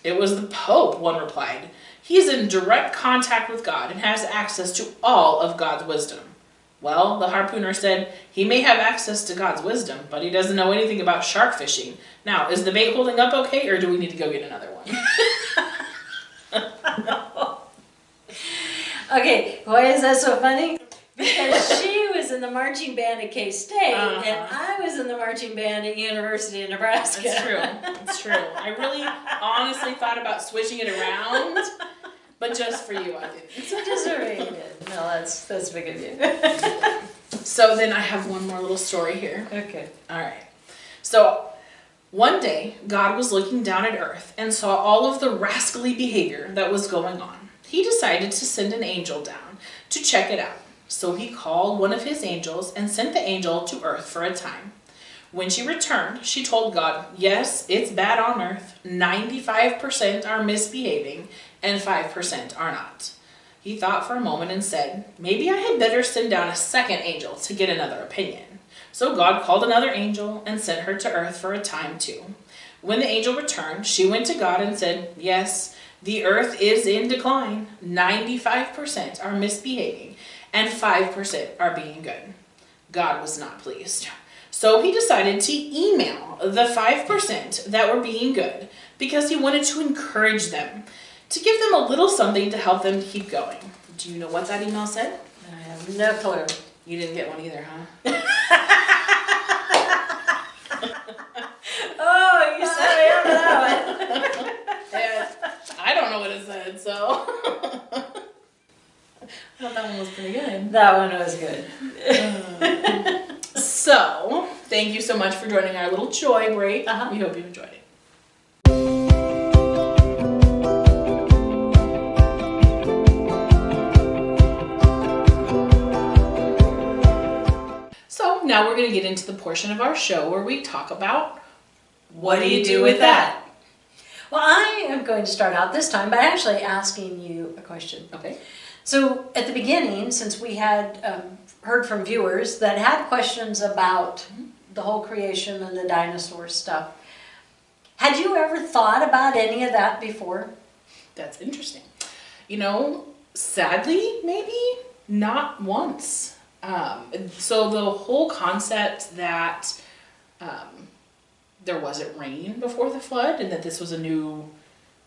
[SPEAKER 2] "It was the Pope," one replied. "He is in direct contact with God and has access to all of God's wisdom." "Well," the harpooner said, "he may have access to God's wisdom, but he doesn't know anything about shark fishing. Now, is the bait holding up okay, or do we need to go get another one?"
[SPEAKER 3] Okay, why is that so funny? Because she was in the marching band at K-State, and I was in the marching band at University of Nebraska.
[SPEAKER 2] That's true. It's true. I really honestly thought about switching it around, but just for you, I didn't.
[SPEAKER 3] So just for me, you did. No, that's big of you.
[SPEAKER 2] So then I have one more little story here.
[SPEAKER 3] Okay.
[SPEAKER 2] All right. So one day, God was looking down at earth and saw all of the rascally behavior that was going on. He decided to send an angel down to check it out. So he called one of his angels and sent the angel to earth for a time. When she returned, she told God, "Yes, it's bad on earth. 95% are misbehaving and 5% are not." He thought for a moment and said, maybe I had better send down a second angel to get another opinion. So God called another angel and sent her to earth for a time too. When the angel returned, she went to God and said, yes, the earth is in decline. 95% are misbehaving and 5% are being good. God was not pleased. So he decided to email the 5% that were being good because he wanted to encourage them, to give them a little something to help them keep going. Do you know what that email said?
[SPEAKER 3] I have no clue.
[SPEAKER 2] You didn't get one either, huh?
[SPEAKER 3] Oh, you set me up for that one.
[SPEAKER 2] Yeah, I don't know what it said, so. I thought that one was pretty good.
[SPEAKER 3] That one was good.
[SPEAKER 2] So, thank you so much for joining our little joy break.
[SPEAKER 3] Uh-huh.
[SPEAKER 2] We hope you enjoyed it. So, now we're going to get into the portion of our show where we talk about what do you do with that?
[SPEAKER 3] Well, I am going to start out this time by actually asking you a question.
[SPEAKER 2] Okay.
[SPEAKER 3] So at the beginning, since we had heard from viewers that had questions about the whole creation and the dinosaur stuff, had you ever thought about any of that before?
[SPEAKER 2] That's interesting. You know, sadly, maybe not once. So the whole concept that there wasn't rain before the flood and that this was a new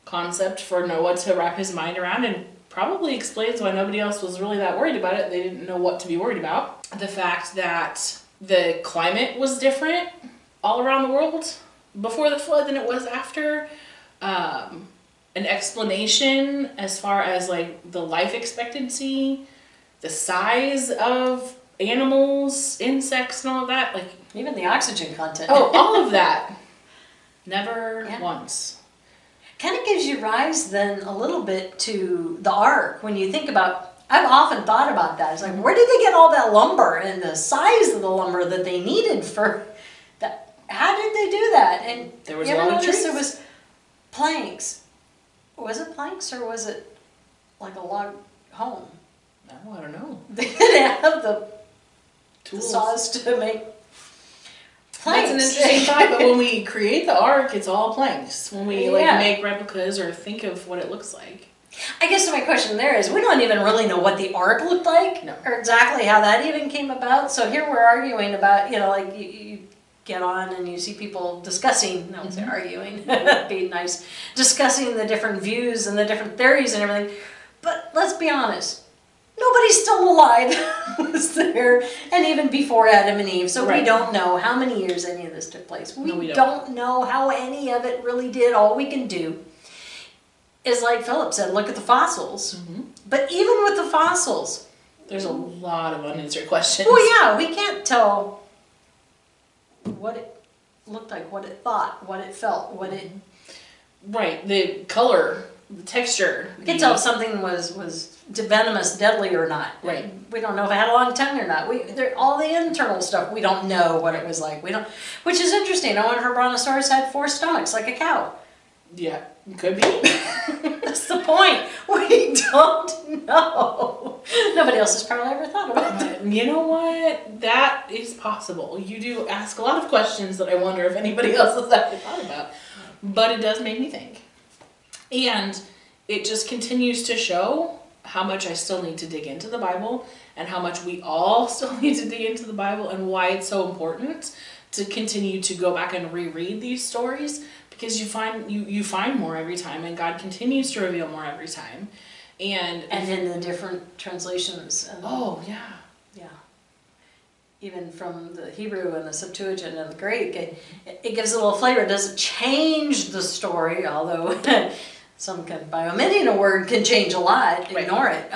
[SPEAKER 2] concept for Noah to wrap his mind around, and probably explains why nobody else was really that worried about it. They didn't know what to be worried about. The fact that the climate was different all around the world before the flood than it was after. An explanation as far as like the life expectancy, the size of animals, insects, and all of that. Like,
[SPEAKER 3] Even the oxygen content.
[SPEAKER 2] oh, all of that. Never
[SPEAKER 3] Yeah.
[SPEAKER 2] once.
[SPEAKER 3] Kind of gives you rise then a little bit to the ark when you think about. I've often thought about that. It's like, where did they get all that lumber and the size of the lumber that they needed for that? How did they do that? And
[SPEAKER 2] There was
[SPEAKER 3] you
[SPEAKER 2] a
[SPEAKER 3] ever
[SPEAKER 2] lot of
[SPEAKER 3] notice
[SPEAKER 2] trees.
[SPEAKER 3] there was planks? Was it planks or was it like a log home?
[SPEAKER 2] No, I don't know.
[SPEAKER 3] They didn't have the
[SPEAKER 2] Tools.
[SPEAKER 3] saws to make
[SPEAKER 2] That's
[SPEAKER 3] planks.
[SPEAKER 2] an interesting thought, but when we create the ark, it's all planks. When we
[SPEAKER 3] Yeah.
[SPEAKER 2] make replicas or think of what it looks like.
[SPEAKER 3] I guess my question there is, we don't even really know what the ark looked like,
[SPEAKER 2] No.
[SPEAKER 3] or exactly how that even came about. So here we're arguing about, like you get on and you see people discussing, no, say arguing, be nice, discussing the different views and the different theories and everything. But let's be honest, nobody's still alive was there, and even before Adam and Eve. So
[SPEAKER 2] Right.
[SPEAKER 3] we don't know how many years any of this took place. We,
[SPEAKER 2] No, we don't.
[SPEAKER 3] don't know how any of it really did. All we can do is, like Philip said, look at the fossils. But even with the fossils,
[SPEAKER 2] There's a lot of unanswered questions.
[SPEAKER 3] well, yeah, we can't tell what it looked like, what it thought, what it felt, what it.
[SPEAKER 2] Right, the color, the texture.
[SPEAKER 3] We can tell if something was venomous, deadly or not.
[SPEAKER 2] Right.
[SPEAKER 3] We don't know if it had a long tongue or not. All the internal stuff, we don't know what it was like. We don't, which is interesting. I wonder if a brontosaurus had 4 stomachs like a cow.
[SPEAKER 2] Yeah, could be.
[SPEAKER 3] That's the point. We don't know. Nobody else has probably ever thought about that.
[SPEAKER 2] You know what? That is possible. You do ask a lot of questions that I wonder if anybody else has actually thought about. But it does make me think. And it just continues to show how much I still need to dig into the Bible and how much we all still need to dig into the Bible and why it's so important to continue to go back and reread these stories, because you find more every time, and God continues to reveal more every time. And
[SPEAKER 3] in the different translations.
[SPEAKER 2] oh yeah.
[SPEAKER 3] Yeah. Even from the Hebrew and the Septuagint and the Greek, it gives a little flavor. It doesn't change the story, although some can, by omitting a word, can change a lot,
[SPEAKER 2] Right.
[SPEAKER 3] ignore it.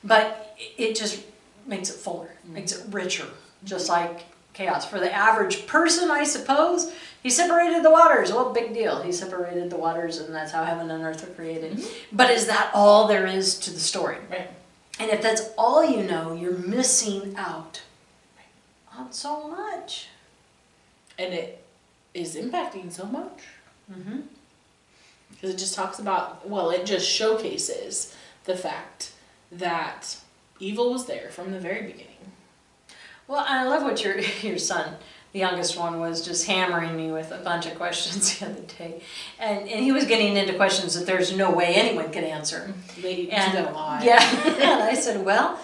[SPEAKER 3] But it just makes it fuller, makes it richer, just like chaos. For the average person, I suppose, he separated the waters. Well, big deal. He separated the waters, and that's how heaven and earth were created. But is that all there is to the story?
[SPEAKER 2] Right.
[SPEAKER 3] And if that's all you know, you're missing out on so much.
[SPEAKER 2] And it is impacting so much. Because it just talks about, well, it just showcases the fact that evil was there from the very beginning.
[SPEAKER 3] Well, I love what your son, the youngest one, was just hammering me with a bunch of questions the other day. And he was getting into questions that there's no way anyone could answer.
[SPEAKER 2] They do that a lot.
[SPEAKER 3] Yeah, and I said, well,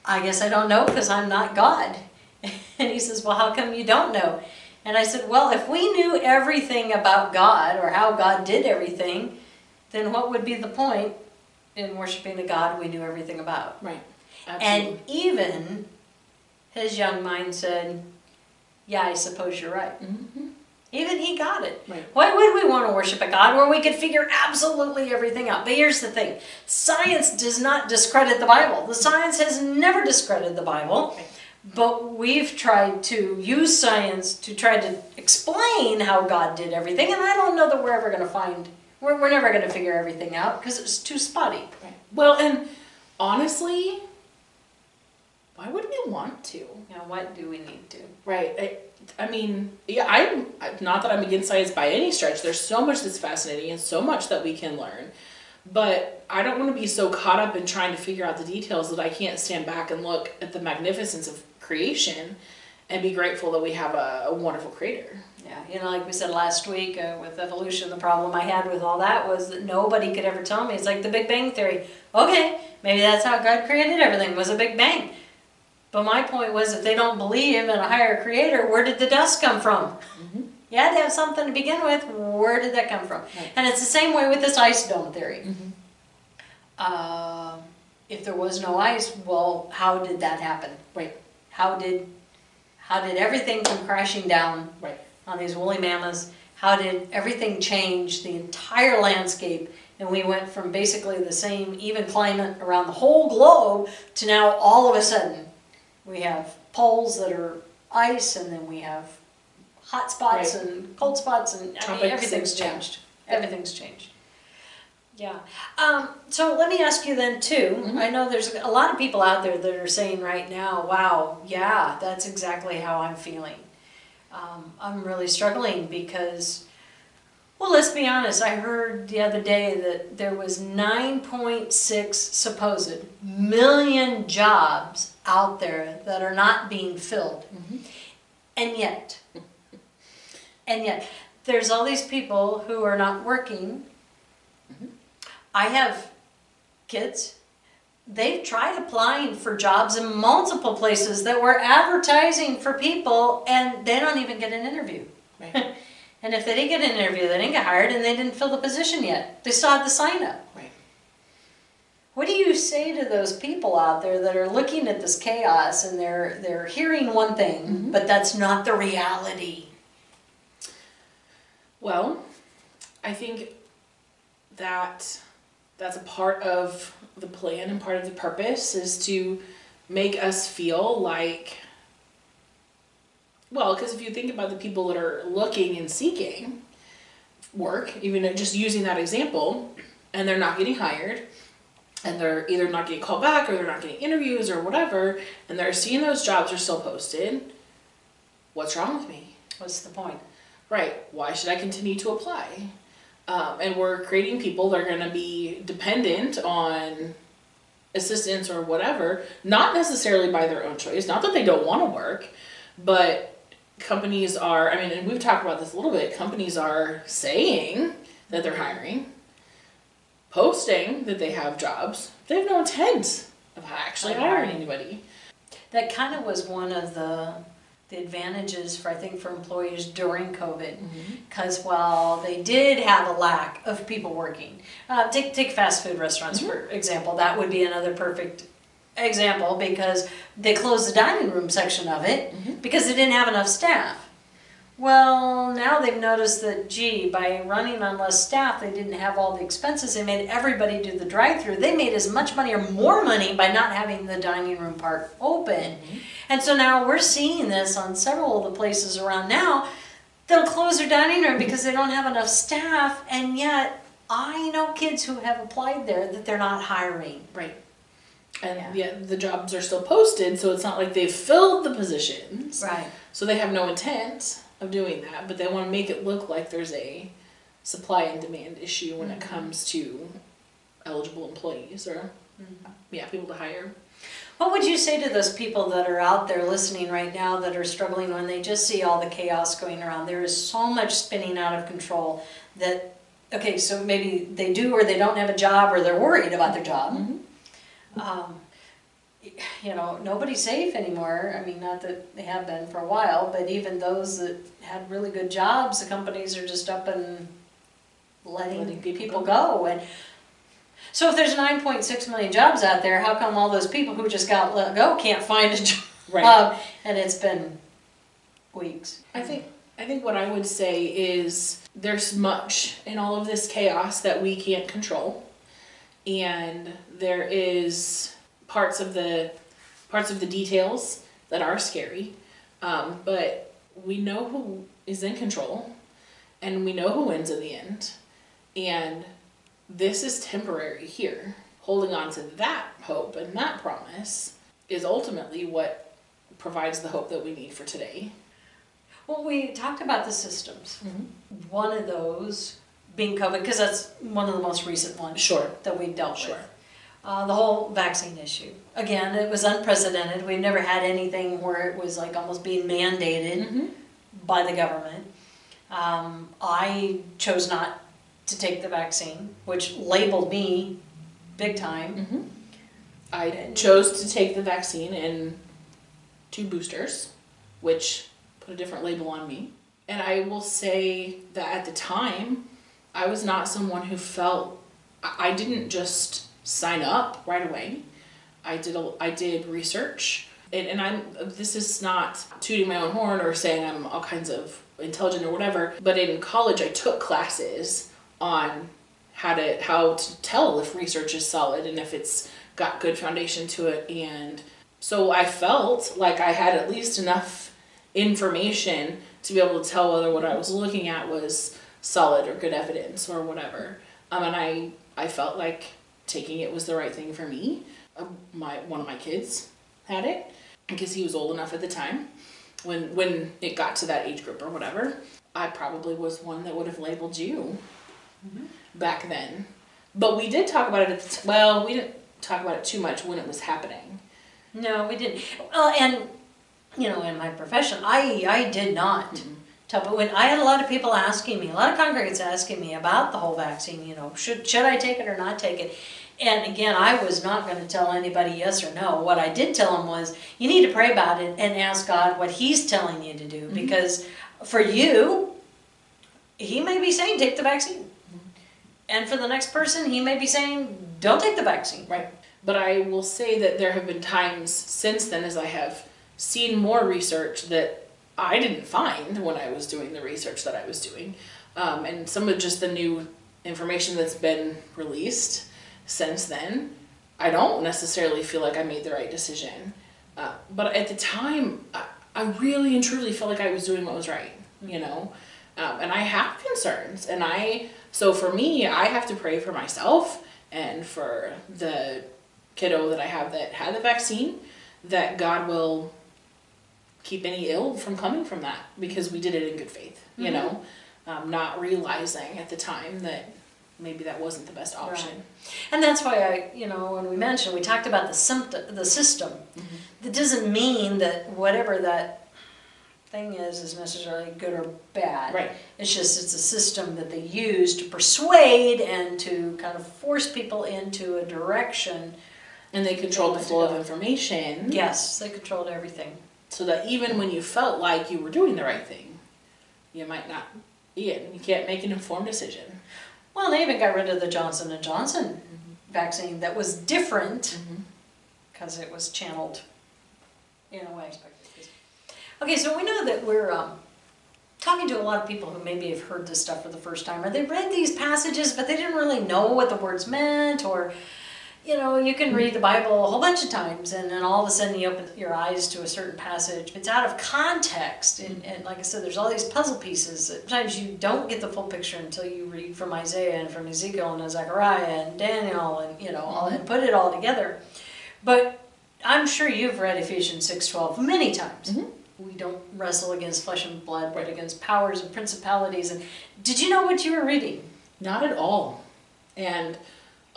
[SPEAKER 3] I guess I don't know because I'm not God. And he says, well, how come you don't know? And I said, well, if we knew everything about God or how God did everything, then what would be the point in worshiping a God we knew everything about?
[SPEAKER 2] Right. Absolutely.
[SPEAKER 3] And even his young mind said, yeah, I suppose you're right.
[SPEAKER 2] Mm-hmm.
[SPEAKER 3] Even he got it.
[SPEAKER 2] Right.
[SPEAKER 3] Why would we want to worship a God where we could figure absolutely everything out? But here's the thing. Science does not discredit the Bible. The science has never discredited the Bible.
[SPEAKER 2] Okay.
[SPEAKER 3] But we've tried to use science to try to explain how God did everything. And I don't know that we're ever going to find, we're never going to figure everything out because it's too spotty.
[SPEAKER 2] Right. Well, and honestly, why would we want to?
[SPEAKER 3] Yeah, what do we need to?
[SPEAKER 2] Right. I mean, yeah, I'm not that I'm against science by any stretch. There's so much that's fascinating and so much that we can learn. But I don't want to be so caught up in trying to figure out the details that I can't stand back and look at the magnificence of creation and be grateful that we have a wonderful creator.
[SPEAKER 3] Yeah, like we said last week with evolution, the problem I had with all that was that nobody could ever tell me. It's like the Big Bang Theory. Okay, maybe that's how God created everything, was a Big Bang. But my point was, if they don't believe in a higher creator, where did the dust come from?
[SPEAKER 2] Mm-hmm.
[SPEAKER 3] You had to have something to begin with. Where did that come from?
[SPEAKER 2] Right.
[SPEAKER 3] And it's the same way with this ice dome theory.
[SPEAKER 2] Mm-hmm.
[SPEAKER 3] If there was no ice, well, how did that happen?
[SPEAKER 2] Right.
[SPEAKER 3] How did everything come crashing down
[SPEAKER 2] Right.
[SPEAKER 3] on these woolly mammoths? How did everything change the entire landscape? And we went from basically the same even climate around the whole globe to now all of a sudden we have poles that are ice, and then we have hot spots
[SPEAKER 2] Right.
[SPEAKER 3] and cold spots, and I mean,
[SPEAKER 2] Tropics
[SPEAKER 3] everything's
[SPEAKER 2] and-
[SPEAKER 3] changed. Everything's changed. Yeah. So let me ask you then too.
[SPEAKER 2] Mm-hmm.
[SPEAKER 3] I know there's a lot of people out there that are saying right now, wow, yeah, that's exactly how I'm feeling. I'm really struggling because, well, let's be honest. I heard the other day that there was 9.6 supposed million jobs out there that are not being filled.
[SPEAKER 2] Mm-hmm.
[SPEAKER 3] And yet, there's all these people who are not working.
[SPEAKER 2] Mm-hmm.
[SPEAKER 3] I have kids. They've tried applying for jobs in multiple places that were advertising for people, and they don't even get an interview.
[SPEAKER 2] Right.
[SPEAKER 3] And if they didn't get an interview, they didn't get hired, and they didn't fill the position yet. They still have to sign up.
[SPEAKER 2] Right.
[SPEAKER 3] What do you say to those people out there that are looking at this chaos and they're hearing one thing,
[SPEAKER 2] Mm-hmm.
[SPEAKER 3] but that's not the reality?
[SPEAKER 2] Well, I think that that's a part of the plan and part of the purpose is to make us feel like, well, because if you think about the people that are looking and seeking work, even just using that example, and they're not getting hired, and they're either not getting called back or they're not getting interviews or whatever, and they're seeing those jobs are still posted, what's wrong with me?
[SPEAKER 3] What's the point?
[SPEAKER 2] Right. Why should I continue to apply? And we're creating people that are going to be dependent on assistance or whatever, not necessarily by their own choice. Not that they don't want to work, but companies are, I mean, and we've talked about this a little bit, companies are saying that they're hiring, posting that they have jobs. They have no intent of actually hiring anybody.
[SPEAKER 3] That kind of was one of the advantages for, I think, for employees during COVID, because while they did have a lack of people working, take fast food restaurants for example, that would be another perfect example because they closed the dining room section of it because they didn't have enough staff. Well, now they've noticed that, gee, by running on less staff, they didn't have all the expenses. They made everybody do the drive-through. They made as much money or more money by not having the dining room part open. And so now we're seeing this on several of the places around now. They'll close their dining room because they don't have enough staff, and yet I know kids who have applied there that they're not hiring.
[SPEAKER 2] Right. And yet the jobs are still posted, so it's not like they've filled the positions.
[SPEAKER 3] Right.
[SPEAKER 2] So they have no intent of doing that, but they want to make it look like there's a supply and demand issue when it comes to eligible employees or people to hire.
[SPEAKER 3] What would you say to those people that are out there listening right now that are struggling when they just see all the chaos going around? There is so much spinning out of control that, okay, so maybe they do or they don't have a job or they're worried about their job. Nobody's safe anymore. I mean, not that they have been for a while, but even those that had really good jobs, the companies are just up and letting people go. And so if there's 9.6 million jobs out there, how come all those people who just got let go can't find a job?
[SPEAKER 2] Right.
[SPEAKER 3] And it's been weeks.
[SPEAKER 2] I think what I would say is there's much in all of this chaos that we can't control. And there is parts of the details that are scary. But we know who is in control and we know who wins in the end. And this is temporary here. Holding on to that hope and that promise is ultimately what provides the hope that we need for today.
[SPEAKER 3] Well, we talked about the systems. One of those being COVID, because that's one of the most recent ones that we've dealt with. The whole vaccine issue. Again, it was unprecedented. We've never had anything where it was like almost being mandated by the government. I chose not to take the vaccine, which labeled me big time.
[SPEAKER 2] I chose to take the vaccine and 2 boosters, which put a different label on me. And I will say that at the time, I was not someone who felt, I didn't just sign up right away. I did research, and this is not tooting my own horn or saying I'm all kinds of intelligent or whatever, but in college I took classes on how to tell if research is solid and if it's got good foundation to it. And so I felt like I had at least enough information to be able to tell whether what I was looking at was solid or good evidence or whatever. And I felt like taking it was the right thing for me. One of my kids had it because he was old enough at the time when it got to that age group or whatever. I probably was one that would have labeled you back then. But we did talk about it we didn't talk about it too much when it was happening.
[SPEAKER 3] No, we didn't. Well, and in my profession, I did not. But when I had a lot of people asking me, a lot of congregants asking me about the whole vaccine, should I take it or not take it? And again, I was not going to tell anybody yes or no. What I did tell them was, you need to pray about it and ask God what He's telling you to do. Because for you, He may be saying, take the vaccine. And for the next person, He may be saying, don't take the vaccine.
[SPEAKER 2] Right. But I will say that there have been times since then, as I have seen more research that I didn't find when I was doing the research that I was doing. And some of just the new information that's been released since then, I don't necessarily feel like I made the right decision. But at the time, I really and truly felt like I was doing what was right, and I have concerns. So for me, I have to pray for myself and for the kiddo that I have that had the vaccine, that God will keep any ill from coming from that, because we did it in good faith, not realizing at the time that maybe that wasn't the best option.
[SPEAKER 3] Right. And that's why when we talked about the system, that doesn't mean that whatever that thing is necessarily good or bad.
[SPEAKER 2] Right.
[SPEAKER 3] It's a system that they use to persuade and to kind of force people into a direction.
[SPEAKER 2] And they controlled the flow of information.
[SPEAKER 3] Yes, they controlled everything.
[SPEAKER 2] So that even when you felt like you were doing the right thing, you might not be it. You can't make an informed decision.
[SPEAKER 3] Well, they even got rid of the Johnson & Johnson vaccine that was different because it was channeled in a way. Okay, so we know that we're talking to a lot of people who maybe have heard this stuff for the first time, or they read these passages, but they didn't really know what the words meant, or, you can read the Bible a whole bunch of times, and then all of a sudden you open your eyes to a certain passage. It's out of context, and like I said, there's all these puzzle pieces that sometimes you don't get the full picture until you read from Isaiah and from Ezekiel and Zechariah and Daniel and, all, and put it all together. But I'm sure you've read Ephesians 6:12 many times. We don't wrestle against flesh and blood, but against powers and principalities. And did you know what you were reading?
[SPEAKER 2] Not at all. And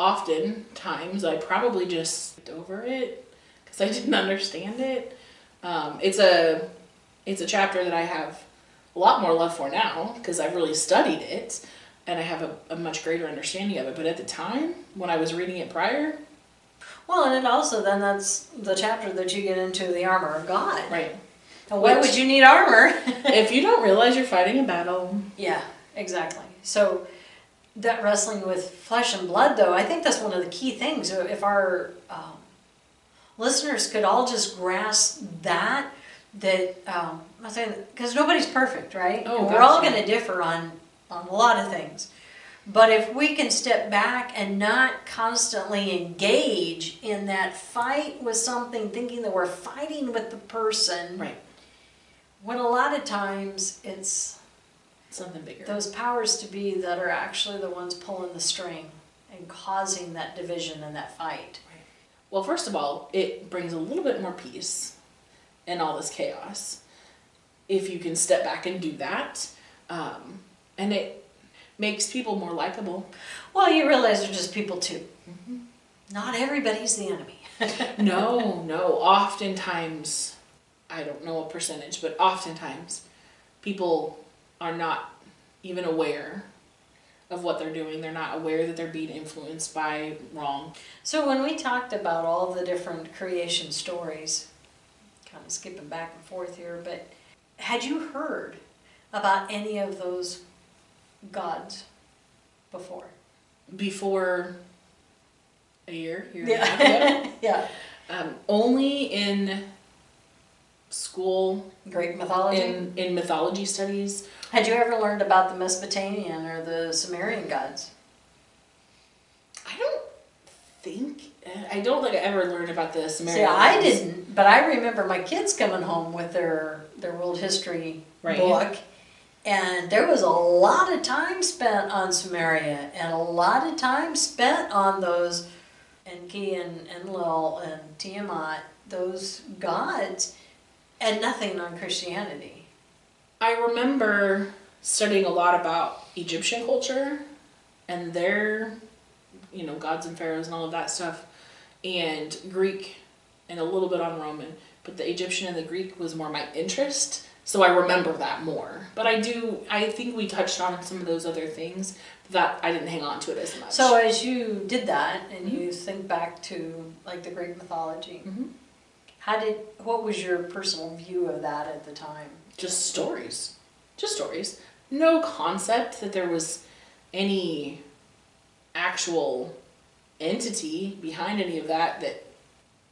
[SPEAKER 2] oftentimes I probably just skipped over it because I didn't understand it. It's a chapter that I have a lot more love for now because I've really studied it and I have a much greater understanding of it. But at the time, when I was reading it prior...
[SPEAKER 3] Well, and it also, then that's the chapter that you get into, the armor of God.
[SPEAKER 2] Right.
[SPEAKER 3] And why would you need armor?
[SPEAKER 2] If you don't realize you're fighting a battle.
[SPEAKER 3] Yeah, exactly. So that wrestling with flesh and blood, though, I think that's one of the key things. If our listeners could all just grasp that I'm saying, because nobody's perfect, right?
[SPEAKER 2] Oh,
[SPEAKER 3] we're all going to differ on a lot of things. But if we can step back and not constantly engage in that fight with something, thinking that we're fighting with the person,
[SPEAKER 2] Right.
[SPEAKER 3] when a lot of times it's
[SPEAKER 2] Something bigger.
[SPEAKER 3] those powers to be that are actually the ones pulling the string and causing that division and that fight.
[SPEAKER 2] Right. Well, first of all, it brings a little bit more peace in all this chaos if you can step back and do that. And it makes people more likable.
[SPEAKER 3] Well, you realize they're just people too. Mm-hmm. Not everybody's the enemy.
[SPEAKER 2] No. Oftentimes, I don't know a percentage, but oftentimes people are not even aware of what they're doing. They're not aware that they're being influenced by wrong.
[SPEAKER 3] So when we talked about all the different creation stories, kind of skipping back and forth here, but had you heard about any of those gods before?
[SPEAKER 2] Before a year and a half ago?
[SPEAKER 3] Yeah.
[SPEAKER 2] Only in school,
[SPEAKER 3] Greek mythology?
[SPEAKER 2] in mythology studies.
[SPEAKER 3] Had you ever learned about the Mesopotamian or the Sumerian gods?
[SPEAKER 2] I don't think I ever learned about the Sumerian
[SPEAKER 3] See, I
[SPEAKER 2] gods.
[SPEAKER 3] didn't, but I remember my kids coming home with their world history book, and there was a lot of time spent on Sumeria, and a lot of time spent on those Enki and Enlil and Tiamat, those gods, and nothing on Christianity.
[SPEAKER 2] I remember studying a lot about Egyptian culture and their, gods and pharaohs and all of that stuff, and Greek and a little bit on Roman, but the Egyptian and the Greek was more my interest, so I remember that more. But I think we touched on some of those other things that I didn't hang on to it as much.
[SPEAKER 3] So as you did that, and you think back to like the Greek mythology, what was your personal view of that at the time?
[SPEAKER 2] Just stories. No concept that there was any actual entity behind any of that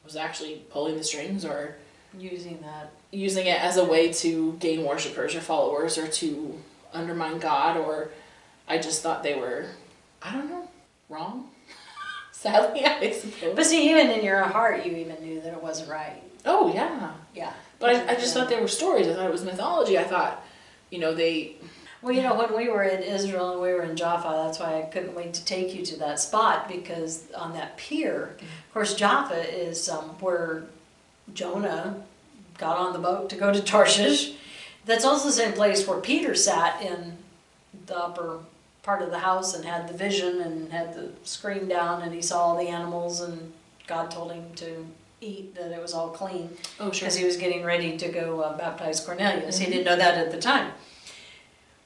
[SPEAKER 2] was actually pulling the strings or
[SPEAKER 3] Using
[SPEAKER 2] it as a way to gain worshipers or followers or to undermine God, or I just thought they were, I don't know, wrong. Sadly, I suppose.
[SPEAKER 3] But see, even in your heart, you even knew that it wasn't right.
[SPEAKER 2] Oh, yeah.
[SPEAKER 3] Yeah.
[SPEAKER 2] But I just thought they were stories. I thought it was mythology. I thought, they...
[SPEAKER 3] Well, when we were in Israel and we were in Jaffa, that's why I couldn't wait to take you to that spot, because on that pier, of course, Jaffa is where Jonah got on the boat to go to Tarshish. That's also the same place where Peter sat in the upper part of the house and had the vision and had the screen down, and he saw all the animals, and God told him to eat, that it was all clean.
[SPEAKER 2] Oh, sure.
[SPEAKER 3] Because he was getting ready to go baptize Cornelius. He didn't know that at the time.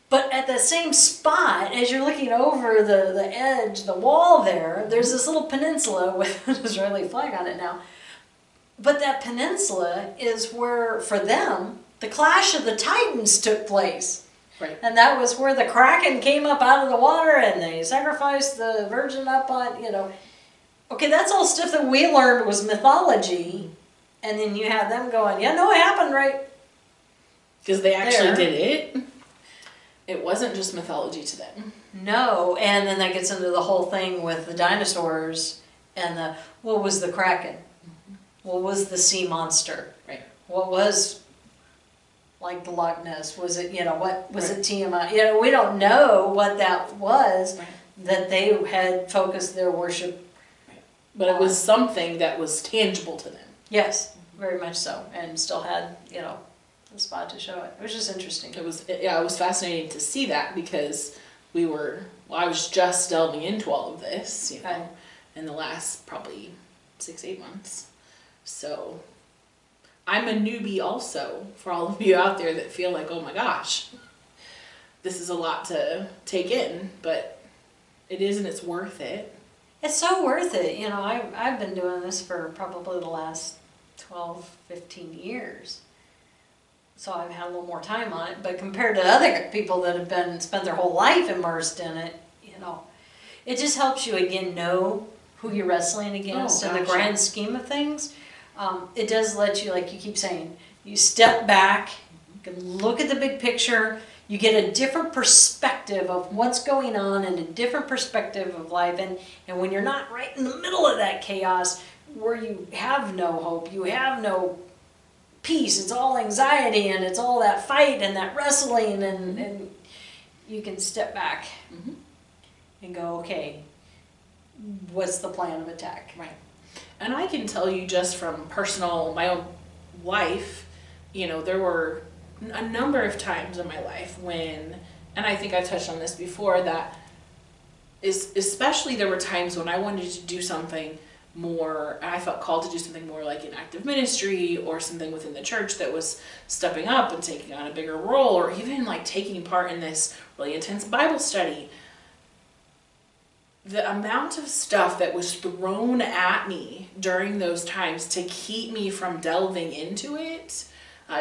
[SPEAKER 3] But at the same spot, as you're looking over the edge, the wall there's this little peninsula with an Israeli flag on it now. But that peninsula is where, for them, the clash of the Titans took place.
[SPEAKER 2] Right.
[SPEAKER 3] And that was where the Kraken came up out of the water and they sacrificed the virgin up on, Okay, that's all stuff that we learned was mythology. And then you have them going, yeah, no, it happened right.
[SPEAKER 2] Because they actually
[SPEAKER 3] there.
[SPEAKER 2] did it. It wasn't just mythology to them.
[SPEAKER 3] No, and then that gets into the whole thing with the dinosaurs and what was the Kraken? What was the sea monster?
[SPEAKER 2] Right.
[SPEAKER 3] What was like the Loch Ness? Was it, what was
[SPEAKER 2] Right.
[SPEAKER 3] it Tiamat? We don't know what that was
[SPEAKER 2] Right.
[SPEAKER 3] that they had focused their worship.
[SPEAKER 2] But it was something that was tangible to them.
[SPEAKER 3] Yes, very much so, and still had, a spot to show it. It was just interesting.
[SPEAKER 2] It was fascinating to see that because I was just delving into all of this,
[SPEAKER 3] Right.
[SPEAKER 2] in the last probably 6-8 months. So I'm a newbie also for all of you out there that feel like, oh my gosh, this is a lot to take in, but it is, and it's worth it.
[SPEAKER 3] It's so worth it. You know, I've been doing this for probably the last 12, 15 years. So I've had a little more time on it, but compared to other people that have spent their whole life immersed in it, you know, it just helps you again know who you're wrestling against in the grand scheme of things. It does let you, like you keep saying, you step back, you can look at the big picture, you get a different perspective of what's going on and a different perspective of life. And when you're not right in the middle of that chaos where you have no hope, you have no peace, it's all anxiety and it's all that fight and that wrestling, and you can step back and go, okay, what's the plan of attack?
[SPEAKER 2] Right. And I can tell you just from my own life, you know, there were a number of times in my life when, and I think I touched on this before, that especially there were times when I wanted to do something more, I felt called to do something more like an active ministry or something within the church that was stepping up and taking on a bigger role, or even like taking part in this really intense Bible study. The amount of stuff that was thrown at me during those times to keep me from delving into it,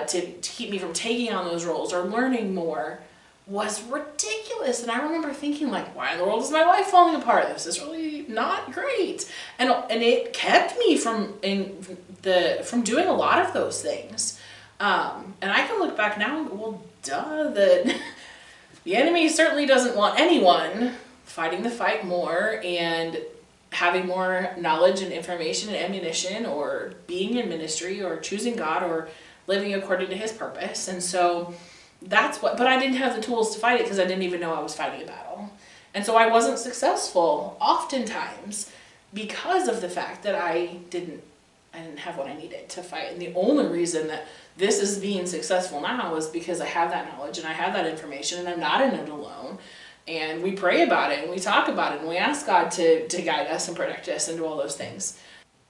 [SPEAKER 2] to keep me from taking on those roles or learning more, was ridiculous. And I remember thinking, like, why in the world is my life falling apart? This is really not great. And it kept me from doing a lot of those things. And I can look back now and go, well, duh, the enemy certainly doesn't want anyone fighting the fight more and having more knowledge and information and ammunition, or being in ministry, or choosing God, or living according to his purpose. And so but I didn't have the tools to fight it because I didn't even know I was fighting a battle. And so I wasn't successful oftentimes because of the fact that I didn't have what I needed to fight. And the only reason that this is being successful now is because I have that knowledge and I have that information, and I'm not in it alone. And we pray about it and we talk about it and we ask God to guide us and protect us and do all those things.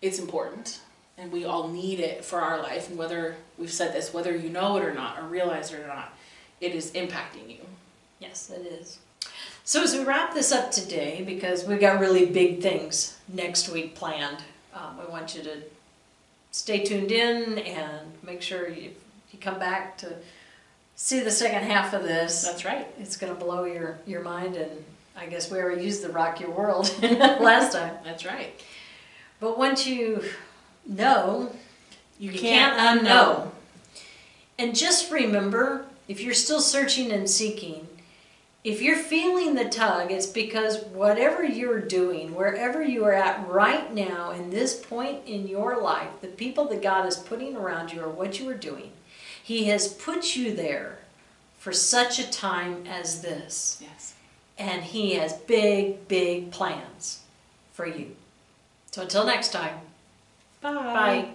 [SPEAKER 2] It's important, and we all need it for our life. And whether we've said this, whether you know it or not, or realize it or not, it is impacting you.
[SPEAKER 3] Yes, it is. So as we wrap this up today, because we've got really big things next week planned, we want you to stay tuned in and make sure you come back to see the second half of this.
[SPEAKER 2] That's right.
[SPEAKER 3] It's going to blow your mind, and I guess we already used the rock your world last time.
[SPEAKER 2] That's right.
[SPEAKER 3] But once you know,
[SPEAKER 2] you can't unknow.
[SPEAKER 3] And just remember, if you're still searching and seeking, if you're feeling the tug, it's because whatever you're doing, wherever you are at right now in this point in your life, the people that God is putting around you or what you are doing, he has put you there for such a time as this.
[SPEAKER 2] Yes.
[SPEAKER 3] And he has big, big plans for you. So until next time.
[SPEAKER 2] Bye.
[SPEAKER 3] Bye.